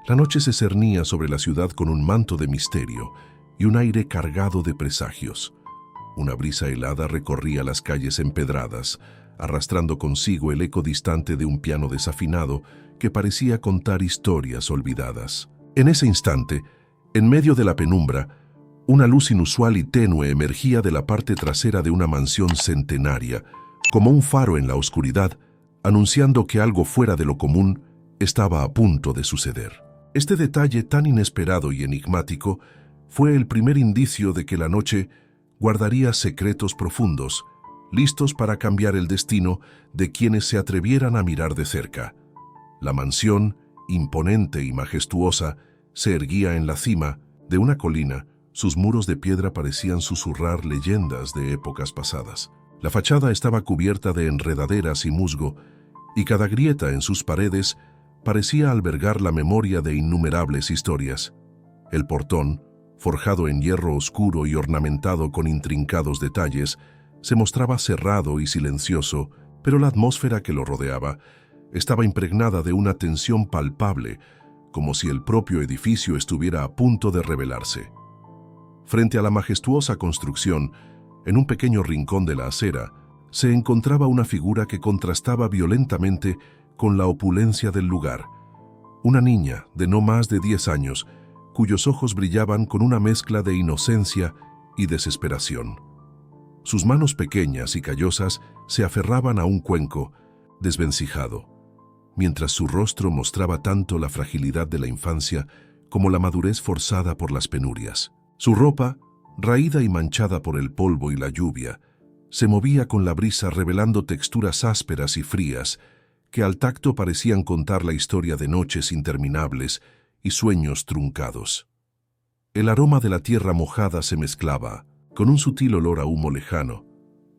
La noche se cernía sobre la ciudad con un manto de misterio y un aire cargado de presagios. Una brisa helada recorría las calles empedradas, arrastrando consigo el eco distante de un piano desafinado que parecía contar historias olvidadas. En ese instante, en medio de la penumbra, una luz inusual y tenue emergía de la parte trasera de una mansión centenaria, como un faro en la oscuridad, anunciando que algo fuera de lo común estaba a punto de suceder. Este detalle tan inesperado y enigmático fue el primer indicio de que la noche guardaría secretos profundos, listos para cambiar el destino de quienes se atrevieran a mirar de cerca. La mansión, imponente y majestuosa, se erguía en la cima de una colina. Sus muros de piedra parecían susurrar leyendas de épocas pasadas. La fachada estaba cubierta de enredaderas y musgo, y cada grieta en sus paredes parecía albergar la memoria de innumerables historias. El portón, forjado en hierro oscuro y ornamentado con intrincados detalles, se mostraba cerrado y silencioso, pero la atmósfera que lo rodeaba estaba impregnada de una tensión palpable, como si el propio edificio estuviera a punto de revelarse. Frente a la majestuosa construcción, en un pequeño rincón de la acera, se encontraba una figura que contrastaba violentamente con la opulencia del lugar. Una niña de no más de 10 años, cuyos ojos brillaban con una mezcla de inocencia y desesperación. Sus manos pequeñas y callosas se aferraban a un cuenco, desvencijado, mientras su rostro mostraba tanto la fragilidad de la infancia como la madurez forzada por las penurias. Su ropa, raída y manchada por el polvo y la lluvia, se movía con la brisa revelando texturas ásperas y frías que al tacto parecían contar la historia de noches interminables y sueños truncados. El aroma de la tierra mojada se mezclaba con un sutil olor a humo lejano,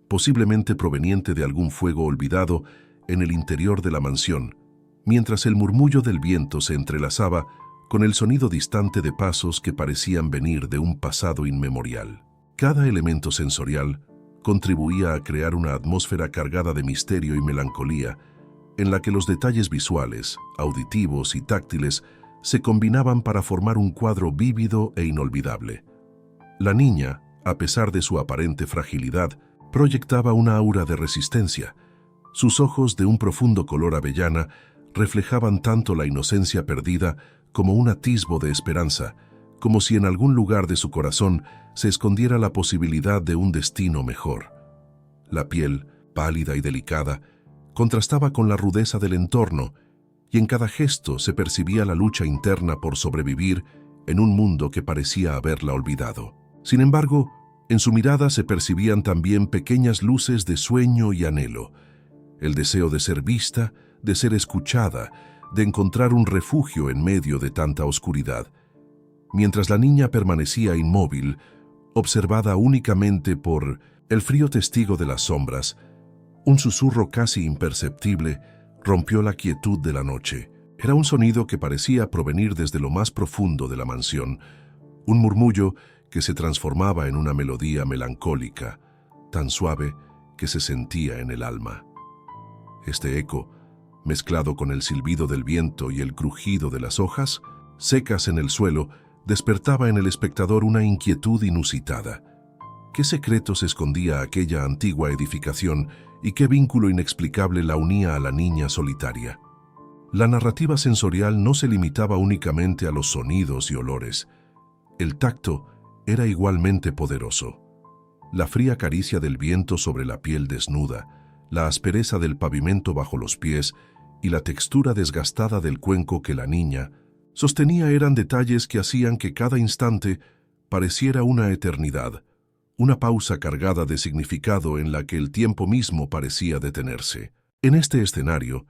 posiblemente proveniente de algún fuego olvidado en el interior de la mansión, mientras el murmullo del viento se entrelazaba con el sonido distante de pasos que parecían venir de un pasado inmemorial. Cada elemento sensorial contribuía a crear una atmósfera cargada de misterio y melancolía, en la que los detalles visuales, auditivos y táctiles se combinaban para formar un cuadro vívido e inolvidable. La niña, a pesar de su aparente fragilidad, proyectaba una aura de resistencia. Sus ojos, de un profundo color avellana, reflejaban tanto la inocencia perdida como un atisbo de esperanza, como si en algún lugar de su corazón se escondiera la posibilidad de un destino mejor. La piel, pálida y delicada, contrastaba con la rudeza del entorno, y en cada gesto se percibía la lucha interna por sobrevivir en un mundo que parecía haberla olvidado. Sin embargo, en su mirada se percibían también pequeñas luces de sueño y anhelo, el deseo de ser vista, de ser escuchada, de encontrar un refugio en medio de tanta oscuridad. Mientras la niña permanecía inmóvil, observada únicamente por el frío testigo de las sombras, un susurro casi imperceptible rompió la quietud de la noche. Era un sonido que parecía provenir desde lo más profundo de la mansión, un murmullo que se transformaba en una melodía melancólica, tan suave que se sentía en el alma. Este eco, mezclado con el silbido del viento y el crujido de las hojas secas en el suelo, despertaba en el espectador una inquietud inusitada. ¿Qué secretos escondía aquella antigua edificación y qué vínculo inexplicable la unía a la niña solitaria? La narrativa sensorial no se limitaba únicamente a los sonidos y olores. El tacto era igualmente poderoso. La fría caricia del viento sobre la piel desnuda, la aspereza del pavimento bajo los pies y la textura desgastada del cuenco que la niña sostenía eran detalles que hacían que cada instante pareciera una eternidad, una pausa cargada de significado en la que el tiempo mismo parecía detenerse. En este escenario,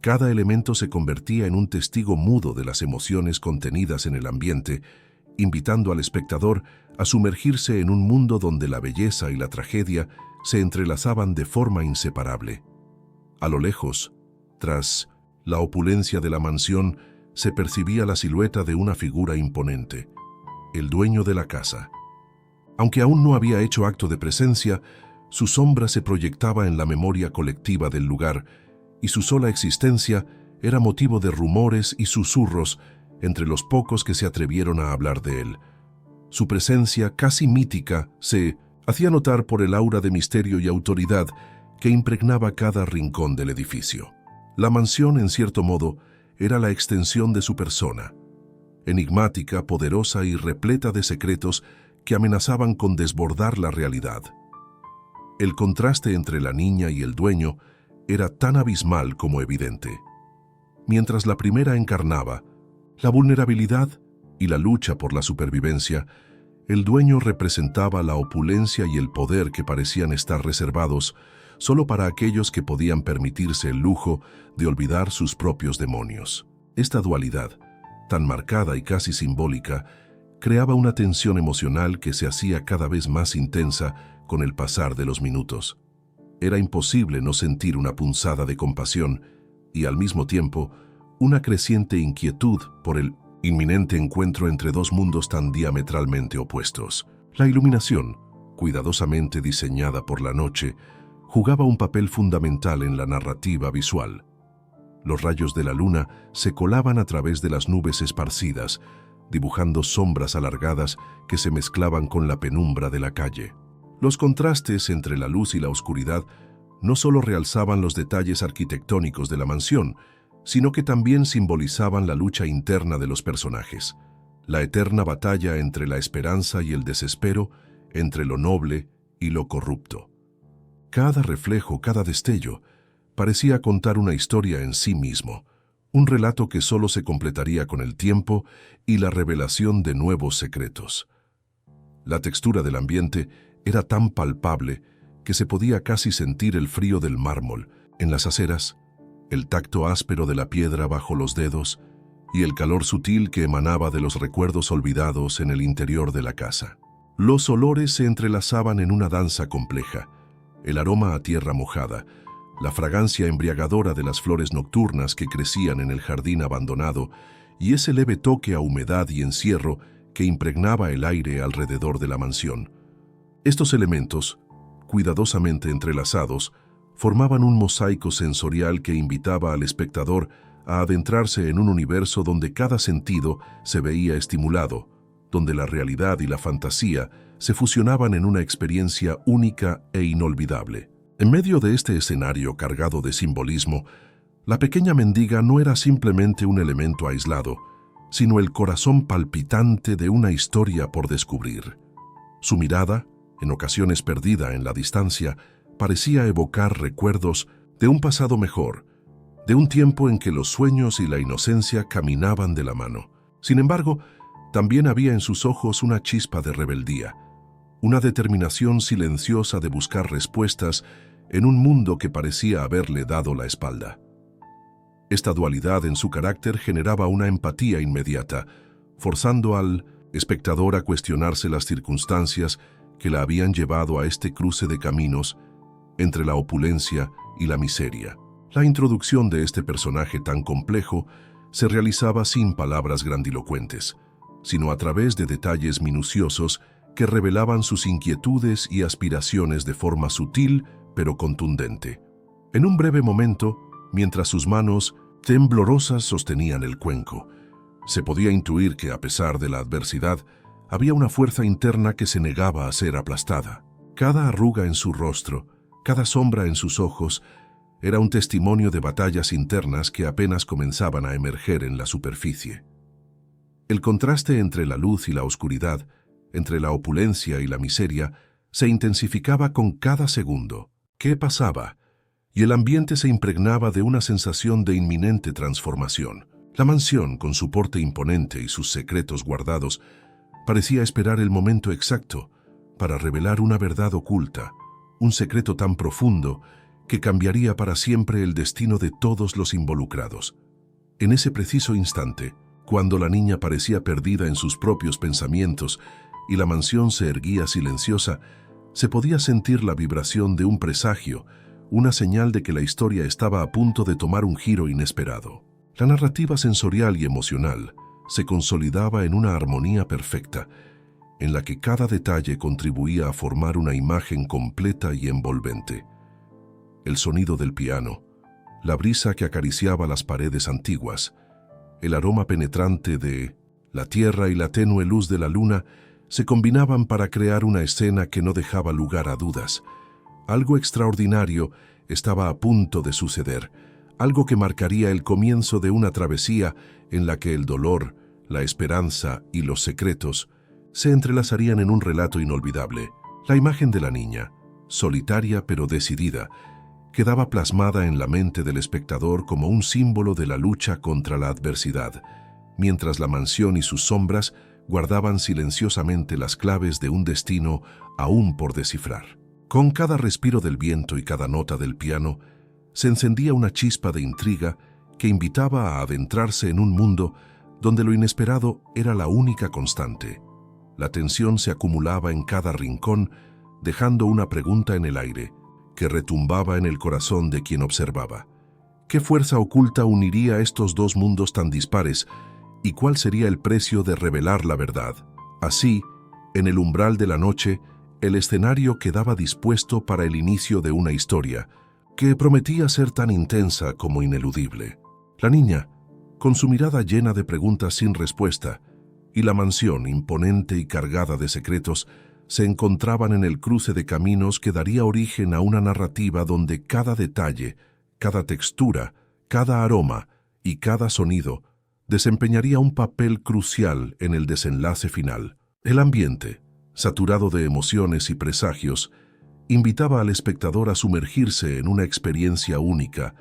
cada elemento se convertía en un testigo mudo de las emociones contenidas en el ambiente, invitando al espectador a sumergirse en un mundo donde la belleza y la tragedia se entrelazaban de forma inseparable. A lo lejos, tras la opulencia de la mansión, se percibía la silueta de una figura imponente, el dueño de la casa. Aunque aún no había hecho acto de presencia, su sombra se proyectaba en la memoria colectiva del lugar, y su sola existencia era motivo de rumores y susurros entre los pocos que se atrevieron a hablar de él. Su presencia, casi mítica, se hacía notar por el aura de misterio y autoridad que impregnaba cada rincón del edificio. La mansión, en cierto modo, era la extensión de su persona, enigmática, poderosa y repleta de secretos que amenazaban con desbordar la realidad. El contraste entre la niña y el dueño era tan abismal como evidente. Mientras la primera encarnaba la vulnerabilidad y la lucha por la supervivencia, el dueño representaba la opulencia y el poder que parecían estar reservados solo para aquellos que podían permitirse el lujo de olvidar sus propios demonios. Esta dualidad, tan marcada y casi simbólica, creaba una tensión emocional que se hacía cada vez más intensa con el pasar de los minutos. Era imposible no sentir una punzada de compasión y, al mismo tiempo, una creciente inquietud por el inminente encuentro entre dos mundos tan diametralmente opuestos. La iluminación, cuidadosamente diseñada por la noche, jugaba un papel fundamental en la narrativa visual. Los rayos de la luna se colaban a través de las nubes esparcidas, dibujando sombras alargadas que se mezclaban con la penumbra de la calle. Los contrastes entre la luz y la oscuridad no solo realzaban los detalles arquitectónicos de la mansión, sino que también simbolizaban la lucha interna de los personajes, la eterna batalla entre la esperanza y el desespero, entre lo noble y lo corrupto. Cada reflejo, cada destello, parecía contar una historia en sí mismo, un relato que solo se completaría con el tiempo y la revelación de nuevos secretos. La textura del ambiente era tan palpable que se podía casi sentir el frío del mármol en las aceras, el tacto áspero de la piedra bajo los dedos y el calor sutil que emanaba de los recuerdos olvidados en el interior de la casa. Los olores se entrelazaban en una danza compleja, el aroma a tierra mojada, la fragancia embriagadora de las flores nocturnas que crecían en el jardín abandonado y ese leve toque a humedad y encierro que impregnaba el aire alrededor de la mansión. Estos elementos, cuidadosamente entrelazados, formaban un mosaico sensorial que invitaba al espectador a adentrarse en un universo donde cada sentido se veía estimulado, donde la realidad y la fantasía se fusionaban en una experiencia única e inolvidable. En medio de este escenario cargado de simbolismo, la pequeña mendiga no era simplemente un elemento aislado, sino el corazón palpitante de una historia por descubrir. Su mirada, en ocasiones perdida en la distancia, parecía evocar recuerdos de un pasado mejor, de un tiempo en que los sueños y la inocencia caminaban de la mano. Sin embargo, también había en sus ojos una chispa de rebeldía, una determinación silenciosa de buscar respuestas en un mundo que parecía haberle dado la espalda. Esta dualidad en su carácter generaba una empatía inmediata, forzando al espectador a cuestionarse las circunstancias que la habían llevado a este cruce de caminos entre la opulencia y la miseria. La introducción de este personaje tan complejo se realizaba sin palabras grandilocuentes, sino a través de detalles minuciosos que revelaban sus inquietudes y aspiraciones de forma sutil pero contundente. En un breve momento, mientras sus manos temblorosas sostenían el cuenco, se podía intuir que, a pesar de la adversidad, había una fuerza interna que se negaba a ser aplastada. Cada arruga en su rostro, cada sombra en sus ojos, era un testimonio de batallas internas que apenas comenzaban a emerger en la superficie. El contraste entre la luz y la oscuridad, entre la opulencia y la miseria, se intensificaba con cada segundo. ¿Qué pasaba? Y el ambiente se impregnaba de una sensación de inminente transformación. La mansión, con su porte imponente y sus secretos guardados, parecía esperar el momento exacto para revelar una verdad oculta, un secreto tan profundo que cambiaría para siempre el destino de todos los involucrados. En ese preciso instante, cuando la niña parecía perdida en sus propios pensamientos y la mansión se erguía silenciosa, se podía sentir la vibración de un presagio, una señal de que la historia estaba a punto de tomar un giro inesperado. La narrativa sensorial y emocional se consolidaba en una armonía perfecta, en la que cada detalle contribuía a formar una imagen completa y envolvente. El sonido del piano, la brisa que acariciaba las paredes antiguas, el aroma penetrante de la tierra y la tenue luz de la luna se combinaban para crear una escena que no dejaba lugar a dudas. Algo extraordinario estaba a punto de suceder, algo que marcaría el comienzo de una travesía en la que el dolor, la esperanza y los secretos se entrelazarían en un relato inolvidable. La imagen de la niña, solitaria pero decidida, quedaba plasmada en la mente del espectador como un símbolo de la lucha contra la adversidad, mientras la mansión y sus sombras guardaban silenciosamente las claves de un destino aún por descifrar. Con cada respiro del viento y cada nota del piano, se encendía una chispa de intriga que invitaba a adentrarse en un mundo donde lo inesperado era la única constante. La tensión se acumulaba en cada rincón, dejando una pregunta en el aire, que retumbaba en el corazón de quien observaba. ¿Qué fuerza oculta uniría estos dos mundos tan dispares? ¿Y cuál sería el precio de revelar la verdad? Así, en el umbral de la noche, el escenario quedaba dispuesto para el inicio de una historia que prometía ser tan intensa como ineludible. La niña, con su mirada llena de preguntas sin respuesta, y la mansión, imponente y cargada de secretos, se encontraban en el cruce de caminos que daría origen a una narrativa donde cada detalle, cada textura, cada aroma y cada sonido desempeñaría un papel crucial en el desenlace final. El ambiente, saturado de emociones y presagios, invitaba al espectador a sumergirse en una experiencia única,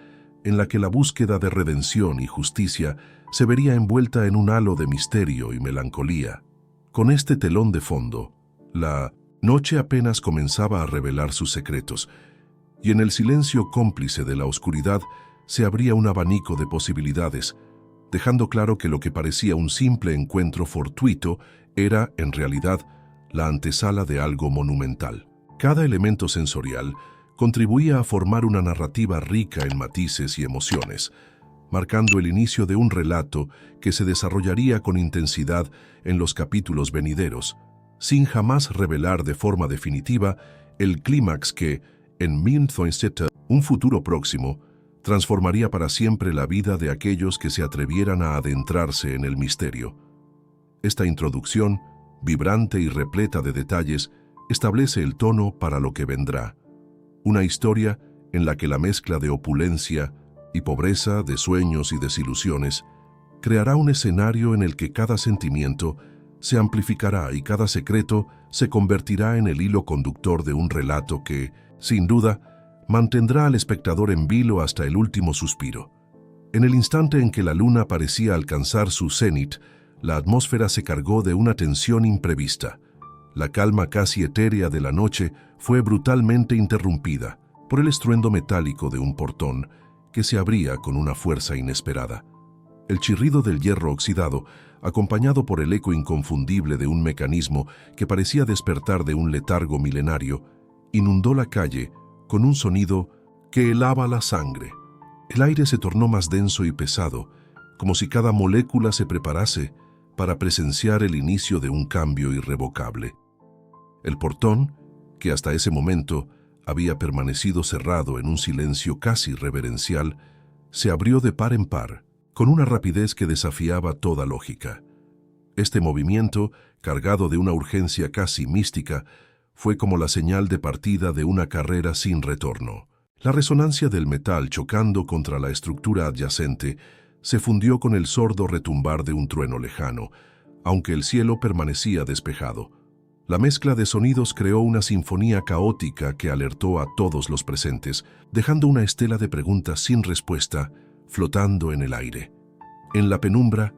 en la que la búsqueda de redención y justicia se vería envuelta en un halo de misterio y melancolía. Con este telón de fondo, la noche apenas comenzaba a revelar sus secretos, y en el silencio cómplice de la oscuridad se abría un abanico de posibilidades, dejando claro que lo que parecía un simple encuentro fortuito era, en realidad, la antesala de algo monumental. Cada elemento sensorial contribuía a formar una narrativa rica en matices y emociones, marcando el inicio de un relato que se desarrollaría con intensidad en los capítulos venideros, sin jamás revelar de forma definitiva el clímax que, en Mindthonstette, un futuro próximo, transformaría para siempre la vida de aquellos que se atrevieran a adentrarse en el misterio. Esta introducción, vibrante y repleta de detalles, establece el tono para lo que vendrá. Una historia en la que la mezcla de opulencia y pobreza, de sueños y desilusiones, creará un escenario en el que cada sentimiento se amplificará y cada secreto se convertirá en el hilo conductor de un relato que, sin duda, mantendrá al espectador en vilo hasta el último suspiro. En el instante en que la luna parecía alcanzar su cenit, la atmósfera se cargó de una tensión imprevista. La calma casi etérea de la noche fue brutalmente interrumpida por el estruendo metálico de un portón que se abría con una fuerza inesperada. El chirrido del hierro oxidado, acompañado por el eco inconfundible de un mecanismo que parecía despertar de un letargo milenario, inundó la calle con un sonido que helaba la sangre. El aire se tornó más denso y pesado, como si cada molécula se preparase para presenciar el inicio de un cambio irrevocable. El portón, que hasta ese momento había permanecido cerrado en un silencio casi reverencial, se abrió de par en par, con una rapidez que desafiaba toda lógica. Este movimiento, cargado de una urgencia casi mística, fue como la señal de partida de una carrera sin retorno. La resonancia del metal chocando contra la estructura adyacente se fundió con el sordo retumbar de un trueno lejano, aunque el cielo permanecía despejado. La mezcla de sonidos creó una sinfonía caótica que alertó a todos los presentes, dejando una estela de preguntas sin respuesta flotando en el aire. En la penumbra,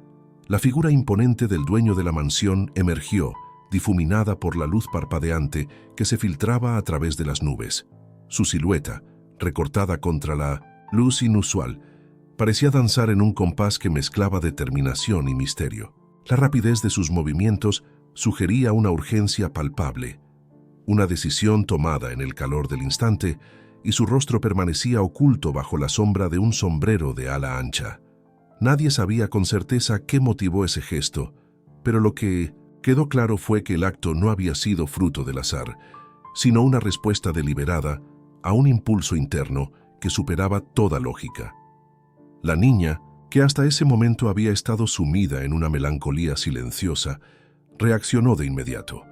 la figura imponente del dueño de la mansión emergió, difuminada por la luz parpadeante que se filtraba a través de las nubes. Su silueta, recortada contra la luz inusual, parecía danzar en un compás que mezclaba determinación y misterio. La rapidez de sus movimientos sugería una urgencia palpable, una decisión tomada en el calor del instante, y su rostro permanecía oculto bajo la sombra de un sombrero de ala ancha. Nadie sabía con certeza qué motivó ese gesto, pero lo que quedó claro fue que el acto no había sido fruto del azar, sino una respuesta deliberada a un impulso interno que superaba toda lógica. La niña, que hasta ese momento había estado sumida en una melancolía silenciosa, reaccionó de inmediato.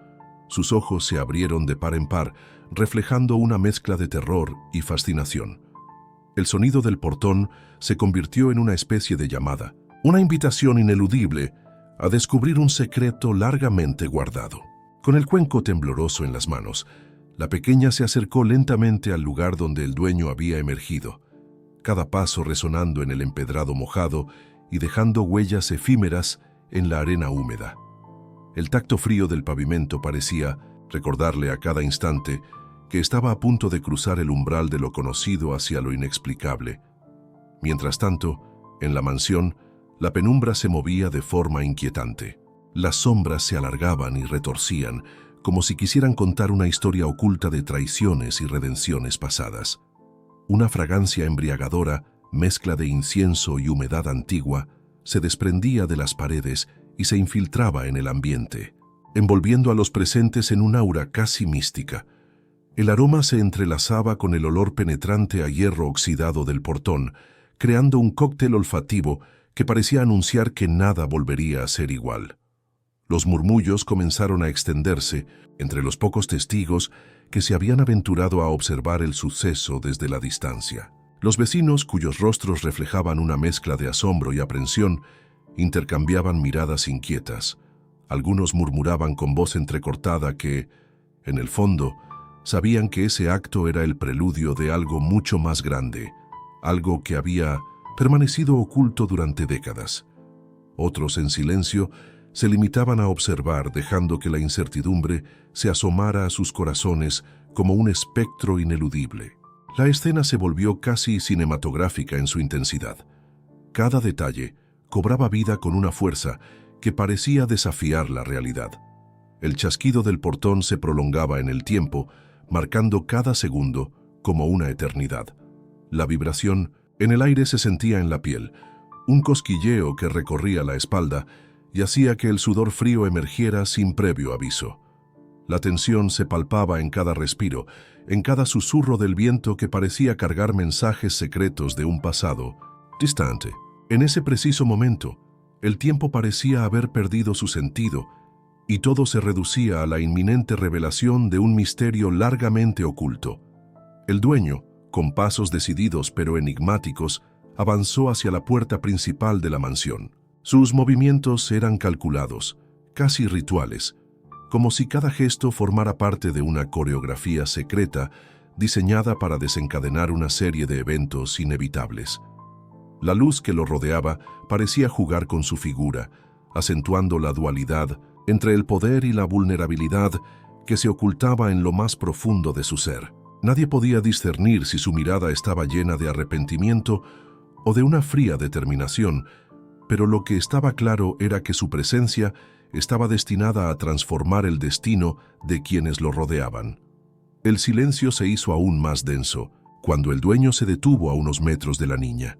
Sus ojos se abrieron de par en par, reflejando una mezcla de terror y fascinación. El sonido del portón se convirtió en una especie de llamada, una invitación ineludible a descubrir un secreto largamente guardado. Con el cuenco tembloroso en las manos, la pequeña se acercó lentamente al lugar donde el dueño había emergido, cada paso resonando en el empedrado mojado y dejando huellas efímeras en la arena húmeda. El tacto frío del pavimento parecía recordarle a cada instante que estaba a punto de cruzar el umbral de lo conocido hacia lo inexplicable. Mientras tanto, en la mansión, la penumbra se movía de forma inquietante. Las sombras se alargaban y retorcían, como si quisieran contar una historia oculta de traiciones y redenciones pasadas. Una fragancia embriagadora, mezcla de incienso y humedad antigua, se desprendía de las paredes y se infiltraba en el ambiente, envolviendo a los presentes en un aura casi mística. El aroma se entrelazaba con el olor penetrante a hierro oxidado del portón, creando un cóctel olfativo que parecía anunciar que nada volvería a ser igual. Los murmullos comenzaron a extenderse entre los pocos testigos que se habían aventurado a observar el suceso desde la distancia. Los vecinos, cuyos rostros reflejaban una mezcla de asombro y aprensión, intercambiaban miradas inquietas. Algunos murmuraban con voz entrecortada que, en el fondo, sabían que ese acto era el preludio de algo mucho más grande, algo que había permanecido oculto durante décadas. Otros, en silencio, se limitaban a observar, dejando que la incertidumbre se asomara a sus corazones como un espectro ineludible. La escena se volvió casi cinematográfica en su intensidad. Cada detalle cobraba vida con una fuerza que parecía desafiar la realidad. El chasquido del portón se prolongaba en el tiempo, marcando cada segundo como una eternidad. La vibración en el aire se sentía en la piel, un cosquilleo que recorría la espalda y hacía que el sudor frío emergiera sin previo aviso. La tensión se palpaba en cada respiro, en cada susurro del viento que parecía cargar mensajes secretos de un pasado distante. En ese preciso momento, el tiempo parecía haber perdido su sentido y todo se reducía a la inminente revelación de un misterio largamente oculto. El dueño, con pasos decididos pero enigmáticos, avanzó hacia la puerta principal de la mansión. Sus movimientos eran calculados, casi rituales, como si cada gesto formara parte de una coreografía secreta diseñada para desencadenar una serie de eventos inevitables. La luz que lo rodeaba parecía jugar con su figura, acentuando la dualidad entre el poder y la vulnerabilidad que se ocultaba en lo más profundo de su ser. Nadie podía discernir si su mirada estaba llena de arrepentimiento o de una fría determinación, pero lo que estaba claro era que su presencia estaba destinada a transformar el destino de quienes lo rodeaban. El silencio se hizo aún más denso cuando el dueño se detuvo a unos metros de la niña.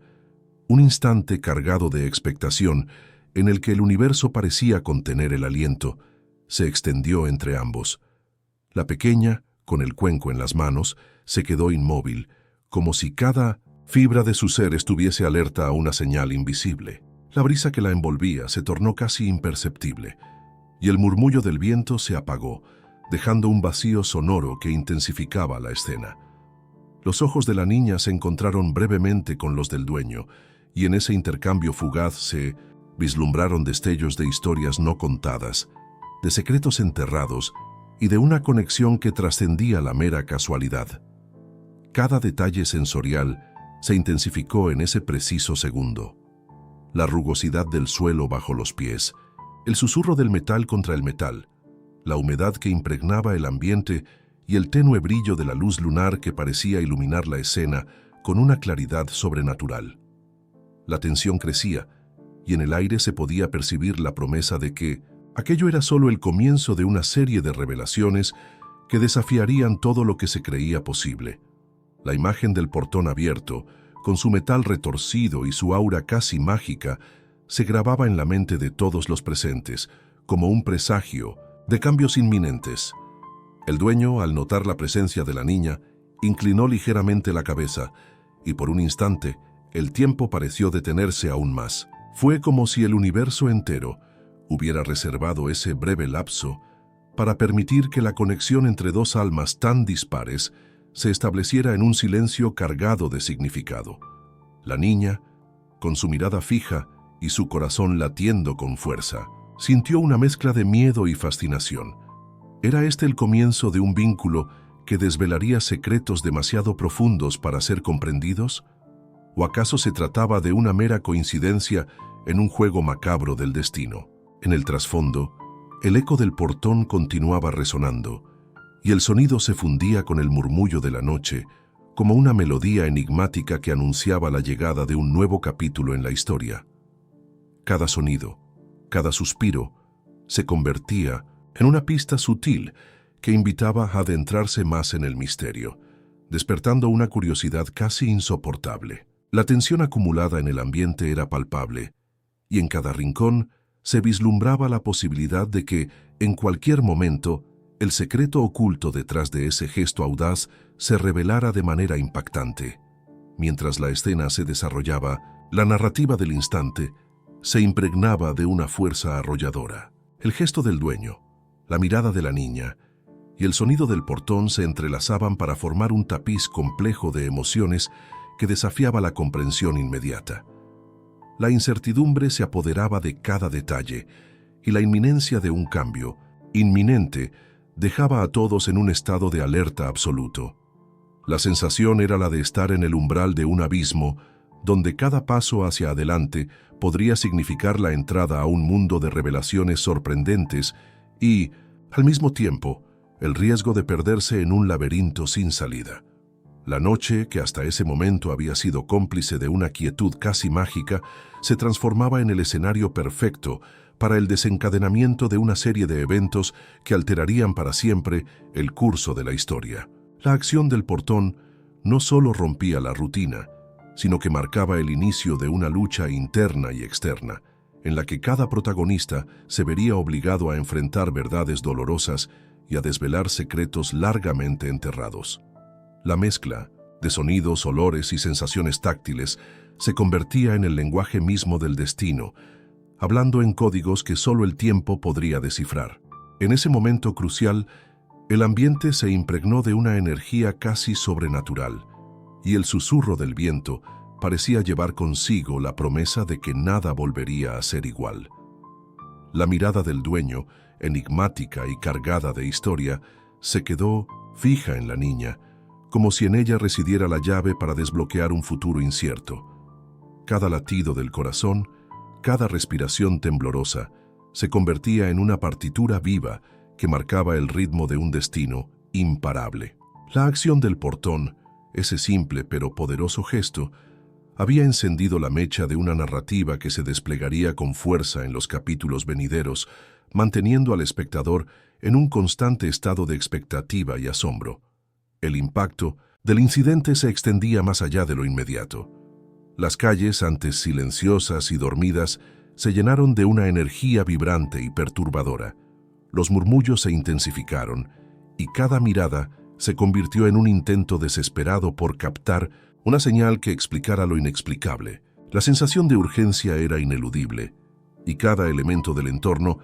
Un instante cargado de expectación en el que el universo parecía contener el aliento, se extendió entre ambos. La pequeña, con el cuenco en las manos, se quedó inmóvil, como si cada fibra de su ser estuviese alerta a una señal invisible. La brisa que la envolvía se tornó casi imperceptible, y el murmullo del viento se apagó, dejando un vacío sonoro que intensificaba la escena. Los ojos de la niña se encontraron brevemente con los del dueño, y en ese intercambio fugaz se vislumbraron destellos de historias no contadas, de secretos enterrados y de una conexión que trascendía la mera casualidad. Cada detalle sensorial se intensificó en ese preciso segundo. La rugosidad del suelo bajo los pies, el susurro del metal contra el metal, la humedad que impregnaba el ambiente y el tenue brillo de la luz lunar que parecía iluminar la escena con una claridad sobrenatural. La tensión crecía, y en el aire se podía percibir la promesa de que aquello era solo el comienzo de una serie de revelaciones que desafiarían todo lo que se creía posible. La imagen del portón abierto, con su metal retorcido y su aura casi mágica, se grababa en la mente de todos los presentes, como un presagio de cambios inminentes. El dueño, al notar la presencia de la niña, inclinó ligeramente la cabeza, y por un instante, el tiempo pareció detenerse aún más. Fue como si el universo entero hubiera reservado ese breve lapso para permitir que la conexión entre dos almas tan dispares se estableciera en un silencio cargado de significado. La niña, con su mirada fija y su corazón latiendo con fuerza, sintió una mezcla de miedo y fascinación. ¿Era este el comienzo de un vínculo que desvelaría secretos demasiado profundos para ser comprendidos? ¿O acaso se trataba de una mera coincidencia en un juego macabro del destino? En el trasfondo, el eco del portón continuaba resonando, y el sonido se fundía con el murmullo de la noche, como una melodía enigmática que anunciaba la llegada de un nuevo capítulo en la historia. Cada sonido, cada suspiro, se convertía en una pista sutil que invitaba a adentrarse más en el misterio, despertando una curiosidad casi insoportable. La tensión acumulada en el ambiente era palpable, y en cada rincón se vislumbraba la posibilidad de que, en cualquier momento, el secreto oculto detrás de ese gesto audaz se revelara de manera impactante. Mientras la escena se desarrollaba, la narrativa del instante se impregnaba de una fuerza arrolladora. El gesto del dueño, la mirada de la niña y el sonido del portón se entrelazaban para formar un tapiz complejo de emociones que desafiaba la comprensión inmediata. La incertidumbre se apoderaba de cada detalle y la inminencia de un cambio, inminente, dejaba a todos en un estado de alerta absoluto. La sensación era la de estar en el umbral de un abismo, donde cada paso hacia adelante podría significar la entrada a un mundo de revelaciones sorprendentes y, al mismo tiempo, el riesgo de perderse en un laberinto sin salida. La noche, que hasta ese momento había sido cómplice de una quietud casi mágica, se transformaba en el escenario perfecto para el desencadenamiento de una serie de eventos que alterarían para siempre el curso de la historia. La acción del portón no solo rompía la rutina, sino que marcaba el inicio de una lucha interna y externa, en la que cada protagonista se vería obligado a enfrentar verdades dolorosas y a desvelar secretos largamente enterrados. La mezcla de sonidos, olores y sensaciones táctiles se convertía en el lenguaje mismo del destino, hablando en códigos que solo el tiempo podría descifrar. En ese momento crucial, el ambiente se impregnó de una energía casi sobrenatural, y el susurro del viento parecía llevar consigo la promesa de que nada volvería a ser igual. La mirada del dueño, enigmática y cargada de historia, se quedó fija en la niña, como si en ella residiera la llave para desbloquear un futuro incierto. Cada latido del corazón, cada respiración temblorosa, se convertía en una partitura viva que marcaba el ritmo de un destino imparable. La acción del portón, ese simple pero poderoso gesto, había encendido la mecha de una narrativa que se desplegaría con fuerza en los capítulos venideros, manteniendo al espectador en un constante estado de expectativa y asombro. El impacto del incidente se extendía más allá de lo inmediato. Las calles, antes silenciosas y dormidas, se llenaron de una energía vibrante y perturbadora. Los murmullos se intensificaron, y cada mirada se convirtió en un intento desesperado por captar una señal que explicara lo inexplicable. La sensación de urgencia era ineludible, y cada elemento del entorno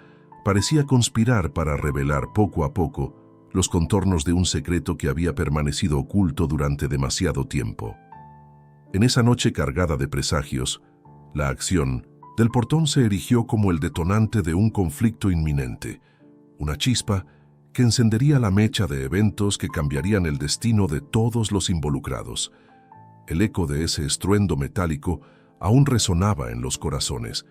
parecía conspirar para revelar poco a poco los contornos de un secreto que había permanecido oculto durante demasiado tiempo. En esa noche cargada de presagios, la acción del portón se erigió como el detonante de un conflicto inminente, una chispa que encendería la mecha de eventos que cambiarían el destino de todos los involucrados. El eco de ese estruendo metálico aún resonaba en los corazones,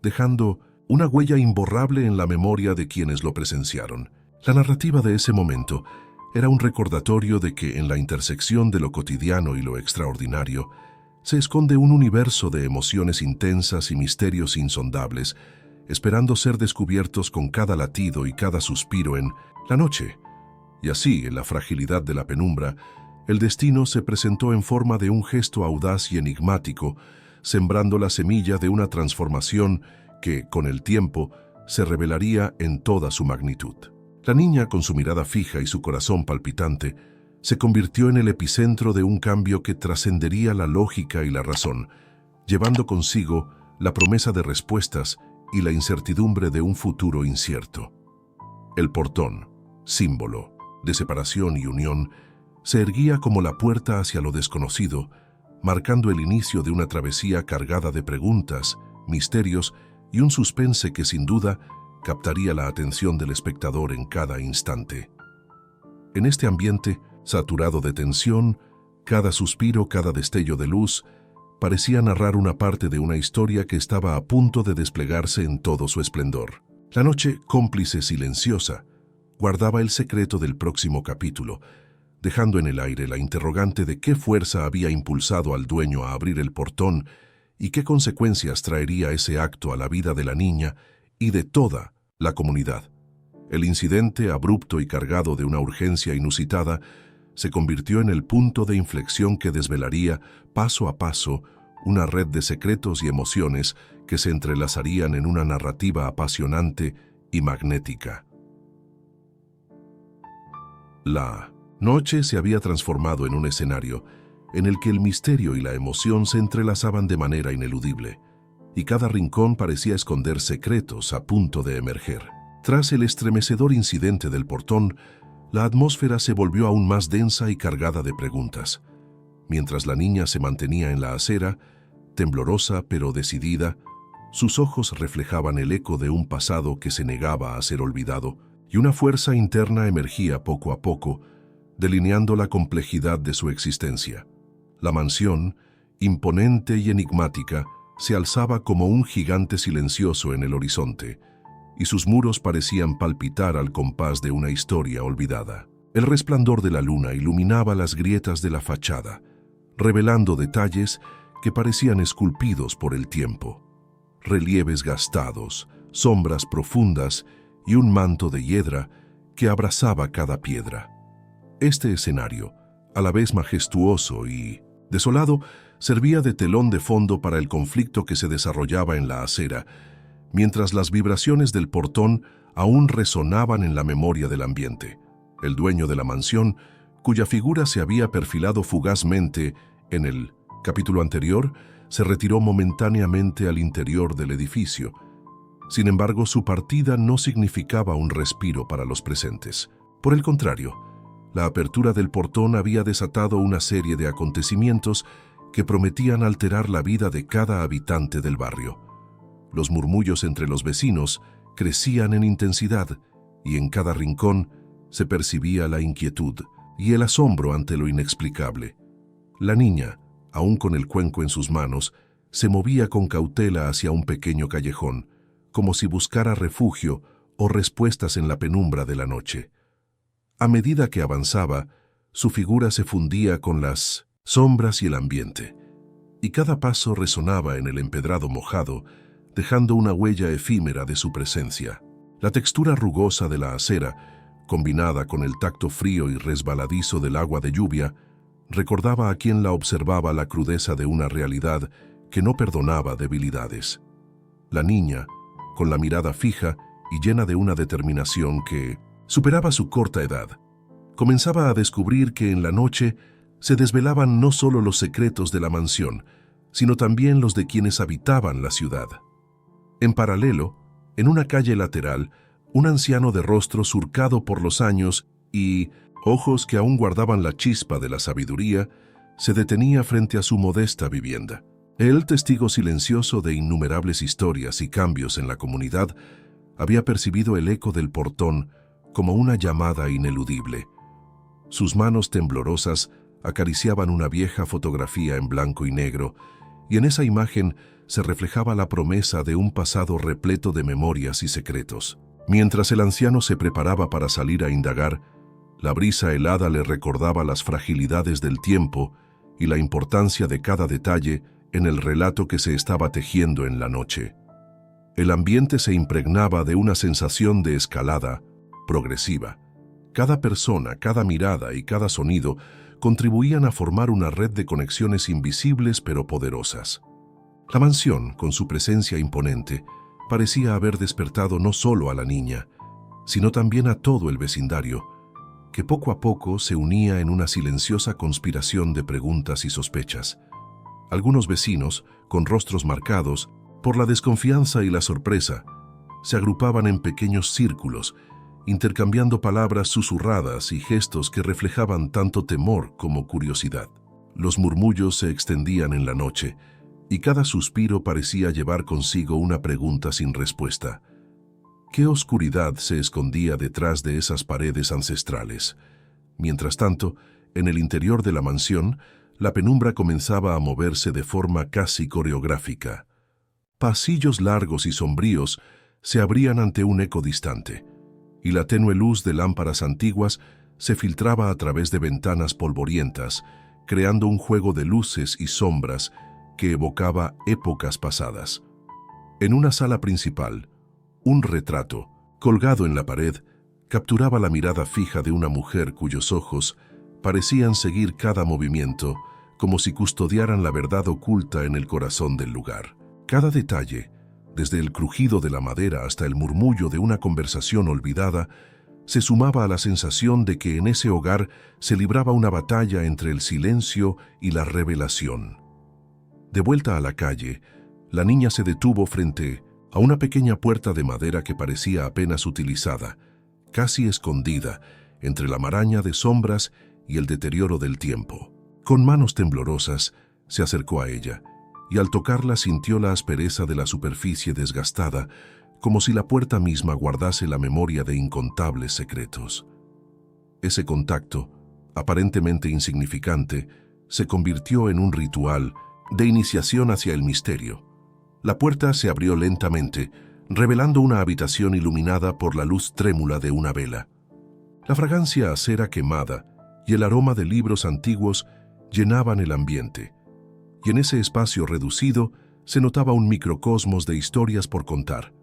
dejando una huella imborrable en la memoria de quienes lo presenciaron. La narrativa de ese momento era un recordatorio de que en la intersección de lo cotidiano y lo extraordinario se esconde un universo de emociones intensas y misterios insondables, esperando ser descubiertos con cada latido y cada suspiro en la noche. Y así, en la fragilidad de la penumbra, el destino se presentó en forma de un gesto audaz y enigmático, sembrando la semilla de una transformación que, con el tiempo, se revelaría en toda su magnitud. La niña, con su mirada fija y su corazón palpitante, se convirtió en el epicentro de un cambio que trascendería la lógica y la razón, llevando consigo la promesa de respuestas y la incertidumbre de un futuro incierto. El portón, símbolo de separación y unión, se erguía como la puerta hacia lo desconocido, marcando el inicio de una travesía cargada de preguntas, misterios y un suspense que sin duda captaría la atención del espectador en cada instante. En este ambiente, saturado de tensión, cada suspiro, cada destello de luz, parecía narrar una parte de una historia que estaba a punto de desplegarse en todo su esplendor. La noche, cómplice silenciosa, guardaba el secreto del próximo capítulo, dejando en el aire la interrogante de qué fuerza había impulsado al dueño a abrir el portón y qué consecuencias traería ese acto a la vida de la niña y de toda la comunidad. El incidente, abrupto y cargado de una urgencia inusitada, se convirtió en el punto de inflexión que desvelaría, paso a paso, una red de secretos y emociones que se entrelazarían en una narrativa apasionante y magnética. La noche se había transformado en un escenario en el que el misterio y la emoción se entrelazaban de manera ineludible, y cada rincón parecía esconder secretos a punto de emerger. Tras el estremecedor incidente del portón, la atmósfera se volvió aún más densa y cargada de preguntas. Mientras la niña se mantenía en la acera, temblorosa pero decidida, sus ojos reflejaban el eco de un pasado que se negaba a ser olvidado, y una fuerza interna emergía poco a poco, delineando la complejidad de su existencia. La mansión, imponente y enigmática, se alzaba como un gigante silencioso en el horizonte, y sus muros parecían palpitar al compás de una historia olvidada. El resplandor de la luna iluminaba las grietas de la fachada, revelando detalles que parecían esculpidos por el tiempo. Relieves gastados, sombras profundas y un manto de hiedra que abrazaba cada piedra. Este escenario, a la vez majestuoso y desolado, servía de telón de fondo para el conflicto que se desarrollaba en la acera, mientras las vibraciones del portón aún resonaban en la memoria del ambiente. El dueño de la mansión, cuya figura se había perfilado fugazmente en el capítulo anterior, se retiró momentáneamente al interior del edificio. Sin embargo, su partida no significaba un respiro para los presentes. Por el contrario, la apertura del portón había desatado una serie de acontecimientos que prometían alterar la vida de cada habitante del barrio. Los murmullos entre los vecinos crecían en intensidad y en cada rincón se percibía la inquietud y el asombro ante lo inexplicable. La niña, aún con el cuenco en sus manos, se movía con cautela hacia un pequeño callejón, como si buscara refugio o respuestas en la penumbra de la noche. A medida que avanzaba, su figura se fundía con las sombras y el ambiente, y cada paso resonaba en el empedrado mojado, dejando una huella efímera de su presencia. La textura rugosa de la acera, combinada con el tacto frío y resbaladizo del agua de lluvia, recordaba a quien la observaba la crudeza de una realidad que no perdonaba debilidades. La niña, con la mirada fija y llena de una determinación que superaba su corta edad, comenzaba a descubrir que en la noche se desvelaban no solo los secretos de la mansión, sino también los de quienes habitaban la ciudad. En paralelo, en una calle lateral, un anciano de rostro surcado por los años y ojos que aún guardaban la chispa de la sabiduría, se detenía frente a su modesta vivienda. Él, testigo silencioso de innumerables historias y cambios en la comunidad, había percibido el eco del portón como una llamada ineludible. Sus manos temblorosas acariciaban una vieja fotografía en blanco y negro, y en esa imagen se reflejaba la promesa de un pasado repleto de memorias y secretos. Mientras el anciano se preparaba para salir a indagar, la brisa helada le recordaba las fragilidades del tiempo y la importancia de cada detalle en el relato que se estaba tejiendo en la noche. El ambiente se impregnaba de una sensación de escalada progresiva. Cada persona, cada mirada y cada sonido contribuían a formar una red de conexiones invisibles pero poderosas. La mansión, con su presencia imponente, parecía haber despertado no solo a la niña, sino también a todo el vecindario, que poco a poco se unía en una silenciosa conspiración de preguntas y sospechas. Algunos vecinos, con rostros marcados por la desconfianza y la sorpresa, se agrupaban en pequeños círculos, intercambiando palabras susurradas y gestos que reflejaban tanto temor como curiosidad. Los murmullos se extendían en la noche, y cada suspiro parecía llevar consigo una pregunta sin respuesta. ¿Qué oscuridad se escondía detrás de esas paredes ancestrales? Mientras tanto, en el interior de la mansión, la penumbra comenzaba a moverse de forma casi coreográfica. Pasillos largos y sombríos se abrían ante un eco distante, y la tenue luz de lámparas antiguas se filtraba a través de ventanas polvorientas, creando un juego de luces y sombras que evocaba épocas pasadas. En una sala principal, un retrato, colgado en la pared, capturaba la mirada fija de una mujer cuyos ojos parecían seguir cada movimiento, como si custodiaran la verdad oculta en el corazón del lugar. Cada detalle, desde el crujido de la madera hasta el murmullo de una conversación olvidada, se sumaba a la sensación de que en ese hogar se libraba una batalla entre el silencio y la revelación. De vuelta a la calle, la niña se detuvo frente a una pequeña puerta de madera que parecía apenas utilizada, casi escondida entre la maraña de sombras y el deterioro del tiempo. Con manos temblorosas, se acercó a ella, y al tocarla sintió la aspereza de la superficie desgastada, como si la puerta misma guardase la memoria de incontables secretos. Ese contacto, aparentemente insignificante, se convirtió en un ritual de iniciación hacia el misterio. La puerta se abrió lentamente, revelando una habitación iluminada por la luz trémula de una vela. La fragancia a cera quemada y el aroma de libros antiguos llenaban el ambiente, y en ese espacio reducido se notaba un microcosmos de historias por contar.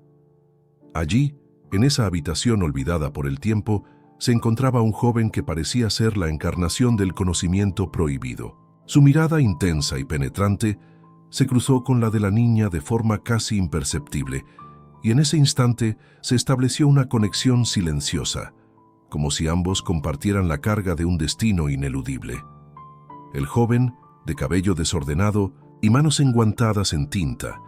Allí, en esa habitación olvidada por el tiempo, se encontraba un joven que parecía ser la encarnación del conocimiento prohibido. Su mirada intensa y penetrante se cruzó con la de la niña de forma casi imperceptible, y en ese instante se estableció una conexión silenciosa, como si ambos compartieran la carga de un destino ineludible. El joven, de cabello desordenado y manos enguantadas en tinta,